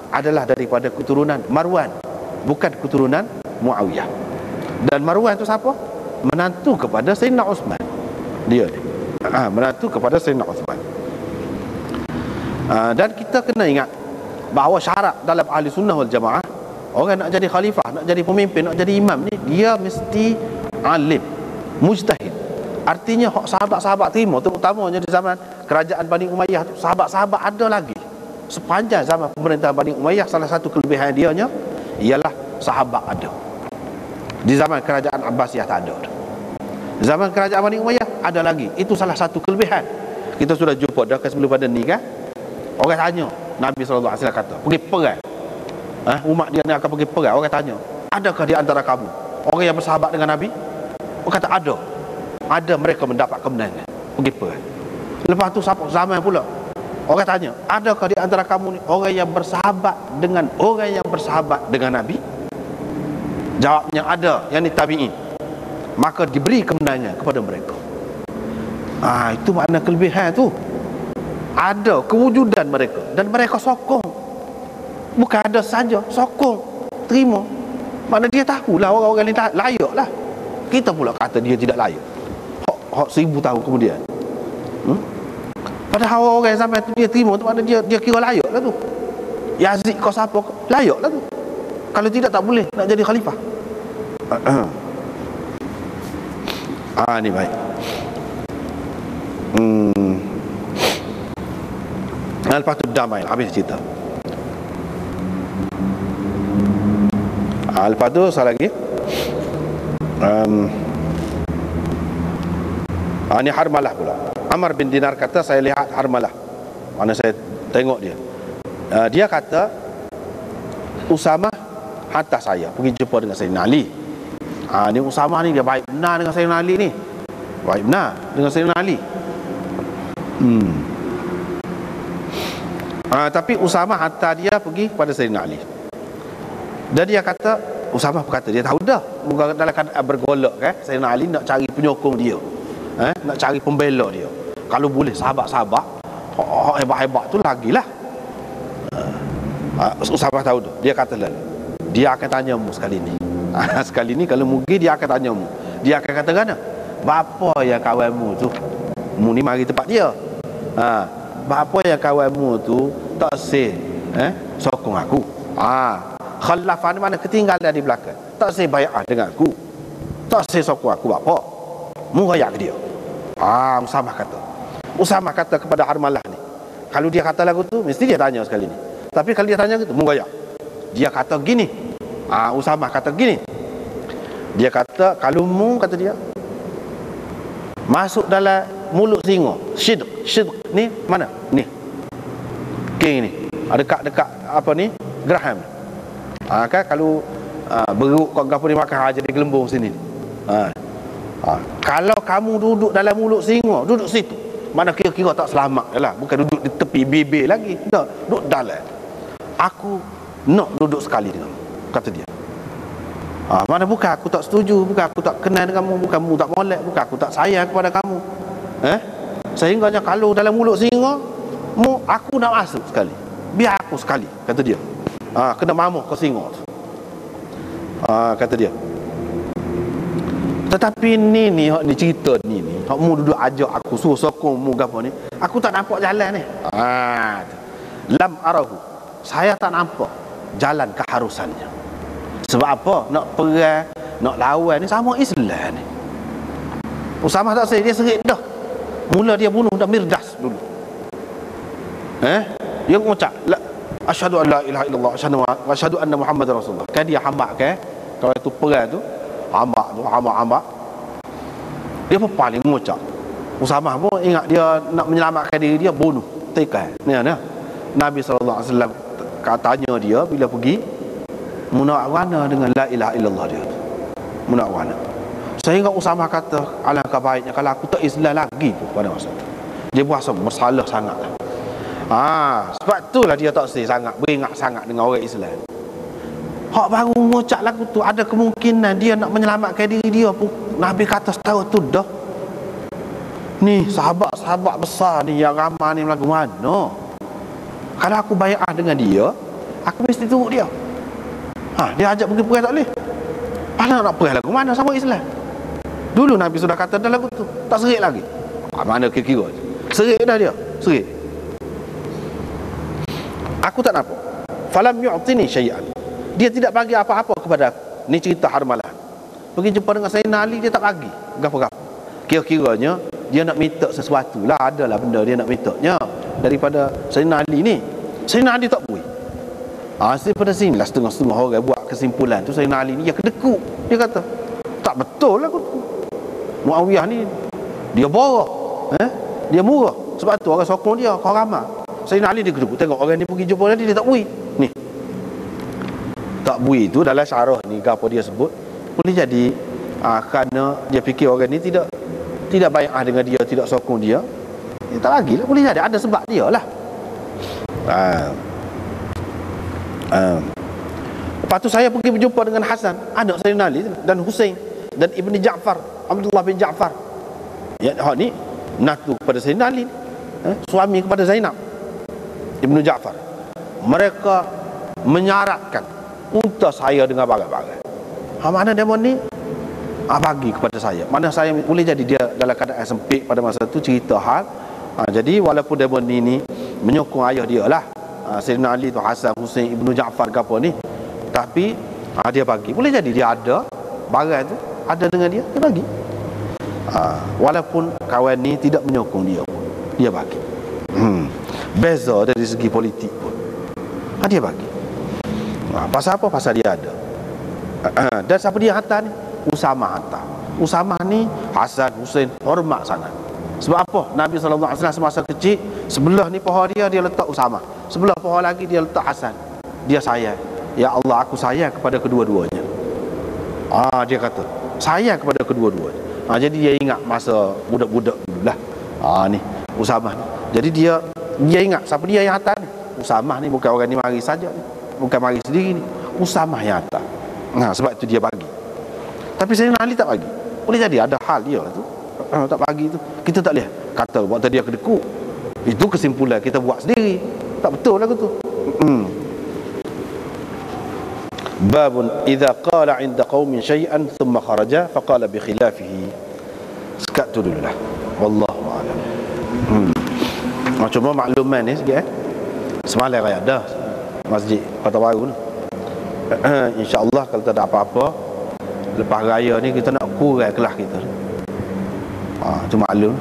adalah daripada keturunan Marwan, bukan keturunan Muawiyah. Dan Marwan tu siapa? Menantu kepada Sayyidina Uthman. Dia ni menantu kepada Sayyidina Uthman. Dan kita kena ingat bahawa syarat dalam ahli sunnah wal jamaah, orang nak jadi khalifah, nak jadi pemimpin, nak jadi imam ni, dia mesti alim, mujtahid. Artinya hak sahabat-sahabat terima, terutamanya di zaman kerajaan Bani Umayyah tu, sahabat-sahabat ada lagi. Sepanjang zaman pemerintahan Bani Umayyah, salah satu kelebihan dianya ialah sahabat ada. Di zaman kerajaan Abbasiyah tak ada. Zaman kerajaan Bani Umayyah ada lagi. Itu salah satu kelebihan. Kita sudah jumpa dah sebelum pada ni kan. Orang tanya, Nabi SAW kata, pergi perang. Umat dia ni akan pergi perang. Orang tanya, adakah di antara kamu orang yang bersahabat dengan Nabi? Orang kata ada. Ada, mereka mendapat kemenangan, pergi perang. Lepas tu zaman pula, orang tanya, adakah di antara kamu ni orang yang bersahabat dengan orang yang bersahabat dengan Nabi? Jawabnya ada, yang ni tabi'in. Maka diberi kemenangan kepada mereka. Itu makna kelebihan tu. Ada kewujudan mereka, dan mereka sokong. Bukan ada saja, sokong, terima. Mana dia tahulah orang-orang ni layak lah. Kita pula kata dia tidak layak. Hak 1000 tahun kemudian. Padahal orang sampai tu dia terima tu, mana dia kira layak lah tu. Yazid kau siapa, layak lah tu. Kalau tidak, tak boleh nak jadi khalifah. Ni baik. Lepas tu damai, habis cerita. Lepas tu saya lagi ni Harmalah pula. Amr bin Dinar kata, saya lihat Harmalah, mana saya tengok dia. Dia kata, Usamah hantar saya pergi jumpa dengan Sayyidina Ali. Ni Usamah ni dia baik benar dengan Sayyidina Ali ni. Baik benar dengan Sayyidina Ali. Tapi Usamah hantar dia pergi kepada Sayyidina Ali. Dan dia kata, Usamah berkata, dia tahu dah dalam keadaan bergolak kan, Sayyidina Ali nak cari penyokong dia, nak cari pembela dia. Kalau boleh sahabat-sahabat hebat-hebat tu lagilah. Usamah tahu tu. Dia kata lalu, dia akan tanya mu sekali ni. Sekali ni kalau mugi dia akan tanya mu. Dia akan kata kena, bapa yang kawanmu tu, mu ni mari tempat dia. Bapa yang kawanmu tu tak sih sokong aku. Khalafah ni mana ketinggalan di belakang, tak sih bayar dengan aku, tak sih sokong aku bapa. Mu royak dia. Usamah kata kepada Harmalah ni, kalau dia kata lagu tu mesti dia tanya sekali ni. Tapi kalau dia tanya gitu, mu royak. Dia kata gini. Usamah kata gini. Dia kata, kalau mu, kata dia, masuk dalam mulut singa, syidq ni mana? Ni. King ni. Dekat apa ni? Geraham. Kan kalau beruk kau gapo ni makan jadi gelembung sini. ha. Kalau kamu duduk dalam mulut singa, duduk situ, mana kira-kira tak selamat lah. Bukan duduk di tepi bibir lagi, tak, duduk dalam. Aku nak duduk sekali dengan, kata dia. Mana bukan aku tak setuju, bukan aku tak kenal dengan kamu, bukan kamu tak molek, bukan aku tak sayang kepada kamu. Sehingganya kalau dalam mulut singa, aku nak masuk sekali, biar aku sekali, kata dia. Kena mamuh ke singa tu. Kata dia. Tetapi ni cerita ni hak mu duduk ajak aku, suruh sokong mu gapo ni, aku tak nampak jalan ni. Lam arahu, saya tak nampak jalan keharusannya. Sebab apa? Nak perang, nak lawan ni sama Islam ni. Usamah tak saya, dia serik dah. Mula dia bunuh dah Mirdas dulu. Dia mengucap asyhadu an la ilaha illallah wa asyhadu anna Muhammadar Rasulullah. Kan dia hambak ke kalau itu perang tu, hambak. Dia pun paling mengucap. Usamah pun ingat dia nak menyelamatkan diri dia, bunuh tekan. Ni Nabi sallallahu alaihi wasallam katanya dia bila pergi munawana dengan la ilaha illallah dia. Munawana. Sehingga Usamah kata, alangkah baiknya kalau aku tak Islam lagi pun pada masa itu. Dia berasa masalah sangatlah. Sebab itulah dia tak sangat beringat sangat dengan orang Islam. Hak baru mengucap lagu tu, ada kemungkinan dia nak menyelamatkan diri dia pun Nabi kata setahu tu dah. Ni sahabat-sahabat besar ni yang ramai ni lagu mana? Kalau aku bai'ah dengan dia, aku mesti turut dia. Dia ajak pergi perang tak boleh. Paling nak perang lagu mana sama Islam? Dulu Nabi sudah kata dalam lagu tu, tak serik lagi. Mana kira-kira serik dah dia, serik. Aku tak nampak. Falam yu'tini syai'an. Dia tidak bagi apa-apa kepada aku. Ni cerita Harmalah. Pergi jumpa dengan Sayyidina Ali, dia tak bagi gapo-gapo. Kira-kiranya dia nak minta sesuatu lah, adalah benda dia nak mintanya daripada Sayyidina Ali ni. Sayyidina Ali tak beri. Daripada sinilah setengah-setengah orang buat kesimpulan tu Sayyidina Ali ni yang kedekut. Dia kata tak betul lah Muawiyah ni dia borah, dia murah. Sebab tu orang sokong dia, kau ramai. Sayyidina Ali dia kedekut, tengok orang ni pergi jumpa dia tak beri. Ni tak beri tu dalam syarah ni apa dia sebut, boleh jadi kerana dia fikir orang ni tidak bai'ah dengan dia, tidak sokong dia, dia tak bagilah. Boleh jadi ada sebab dia lah. Lepas tu saya pergi berjumpa dengan Hasan, anak Sayyidina Ali, dan Husain dan Ibni Ja'far, Abdullah bin Ja'far. Ni natu kepada Sayyidina Ali, suami kepada Zainab Ibnu Ja'far. Mereka menyaratkan untuk saya dengan bagai-bagai. Mana demo ni bagi kepada saya. Mana saya boleh jadi dia dalam keadaan sempit pada masa tu, cerita hal. Jadi walaupun demo ni menyokong ayah dia lah, Sayyidina Ali tu, Hasan, Husain, Ibnu Ja'far ke apa ni, tapi dia bagi. Boleh jadi dia ada barang tu, ada dengan dia bagi. Walaupun kawan ni tidak menyokong dia pun, dia bagi. Beza dari segi politik pun, dia bagi. Pasal apa? Pasal dia ada. Dan siapa dia hantar ni? Usamah hantar. Usamah ni Hasan, Husain hormat sangat. Sebab apa? Nabi SAW semasa kecil, sebelah ni pohon dia letak Usamah, sebelah pohon lagi dia letak Hasan. Dia sayang. Ya Allah, aku sayang kepada kedua-duanya. Dia kata sayang kepada kedua-duanya. Jadi dia ingat masa budak-budak dulu lah. Ni Usamah ni. Jadi dia ingat siapa dia yang hantar ni. Usamah ni bukan orang ni mari saja ni, bukan mari sendiri ni, Usamah yang hantar. Sebab itu dia bagi. Tapi Sayyidina Ali tak bagi. Boleh jadi ada hal dia tu, tak bagi tu, kita tak boleh kata waktu dia kedekut. Itu kesimpulan kita buat sendiri, tak betul lah tu. Babun idza qala 'inda qaumin syai'an thumma kharaja faqala bi khilafihi. Sekat tu dululah, wallahu a'lam. Cuma makluman ni sikit. Semalam raya dah masjid Kota Baru ni. InsyaAllah kalau tak ada apa-apa lepas raya ni kita nak kurang kelas kita. Itu maklum,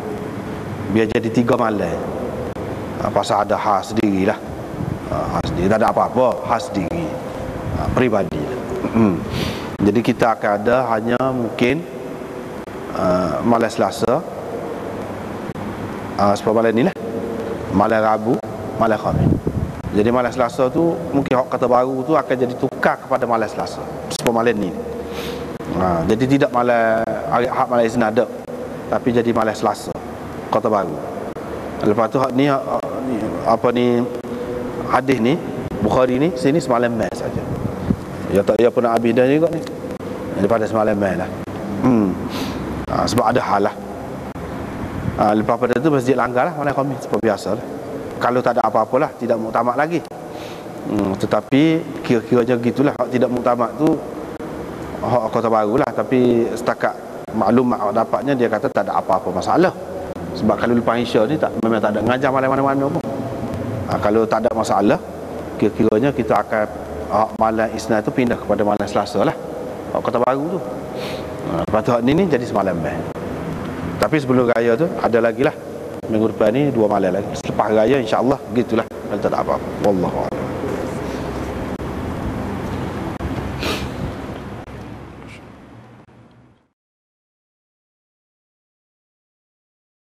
biar jadi 3 malam. Pasal ada khas sendiri lah. Khas sendiri, tak ada apa-apa, khas sendiri, peribadi. Jadi kita akan ada hanya mungkin malam Selasa, sebab malam ni lah, malam Rabu, malam Khamis. Jadi malam Selasa tu mungkin hak Kota Baru tu akan jadi tukar kepada malam Selasa sebab malam ni. Jadi tidak malam hari Ahad malam Isnin ada, tapi jadi malam Selasa Kota Baru. Lepas tu ni apa ni hadis ni Bukhari ni sini semalam mai saja. Ya tak ya pun nak habis dah juga ni. Daripada semalam mai lah. Sebab ada hal lah. Lepas pada tu masjid langgar lah malam Khamis seperti biasa lah. Kalau tak ada apa-apa lah, tidak muktamad lagi. Tetapi kira-kiranya gitulah. Hak tidak muktamad tu hak Kota Baru lah. Tapi setakat maklumat dapatnya, dia kata tak ada apa-apa masalah. Sebab kalau lepas Isya ni memang tak ada ngajar malam mana-mana pun. Kalau tak ada masalah, kira-kiranya kita akan malam Isnin tu pindah kepada malam Selasa lah, Kota Baru tu. Lepas tu ni jadi semalam tapi sebelum raya tu ada lagi lah, minggu depan ni 2 malam lagi. Selepas raya insya-Allah gitulah, kalau tak ada apa-apa. Wallahu a'lam.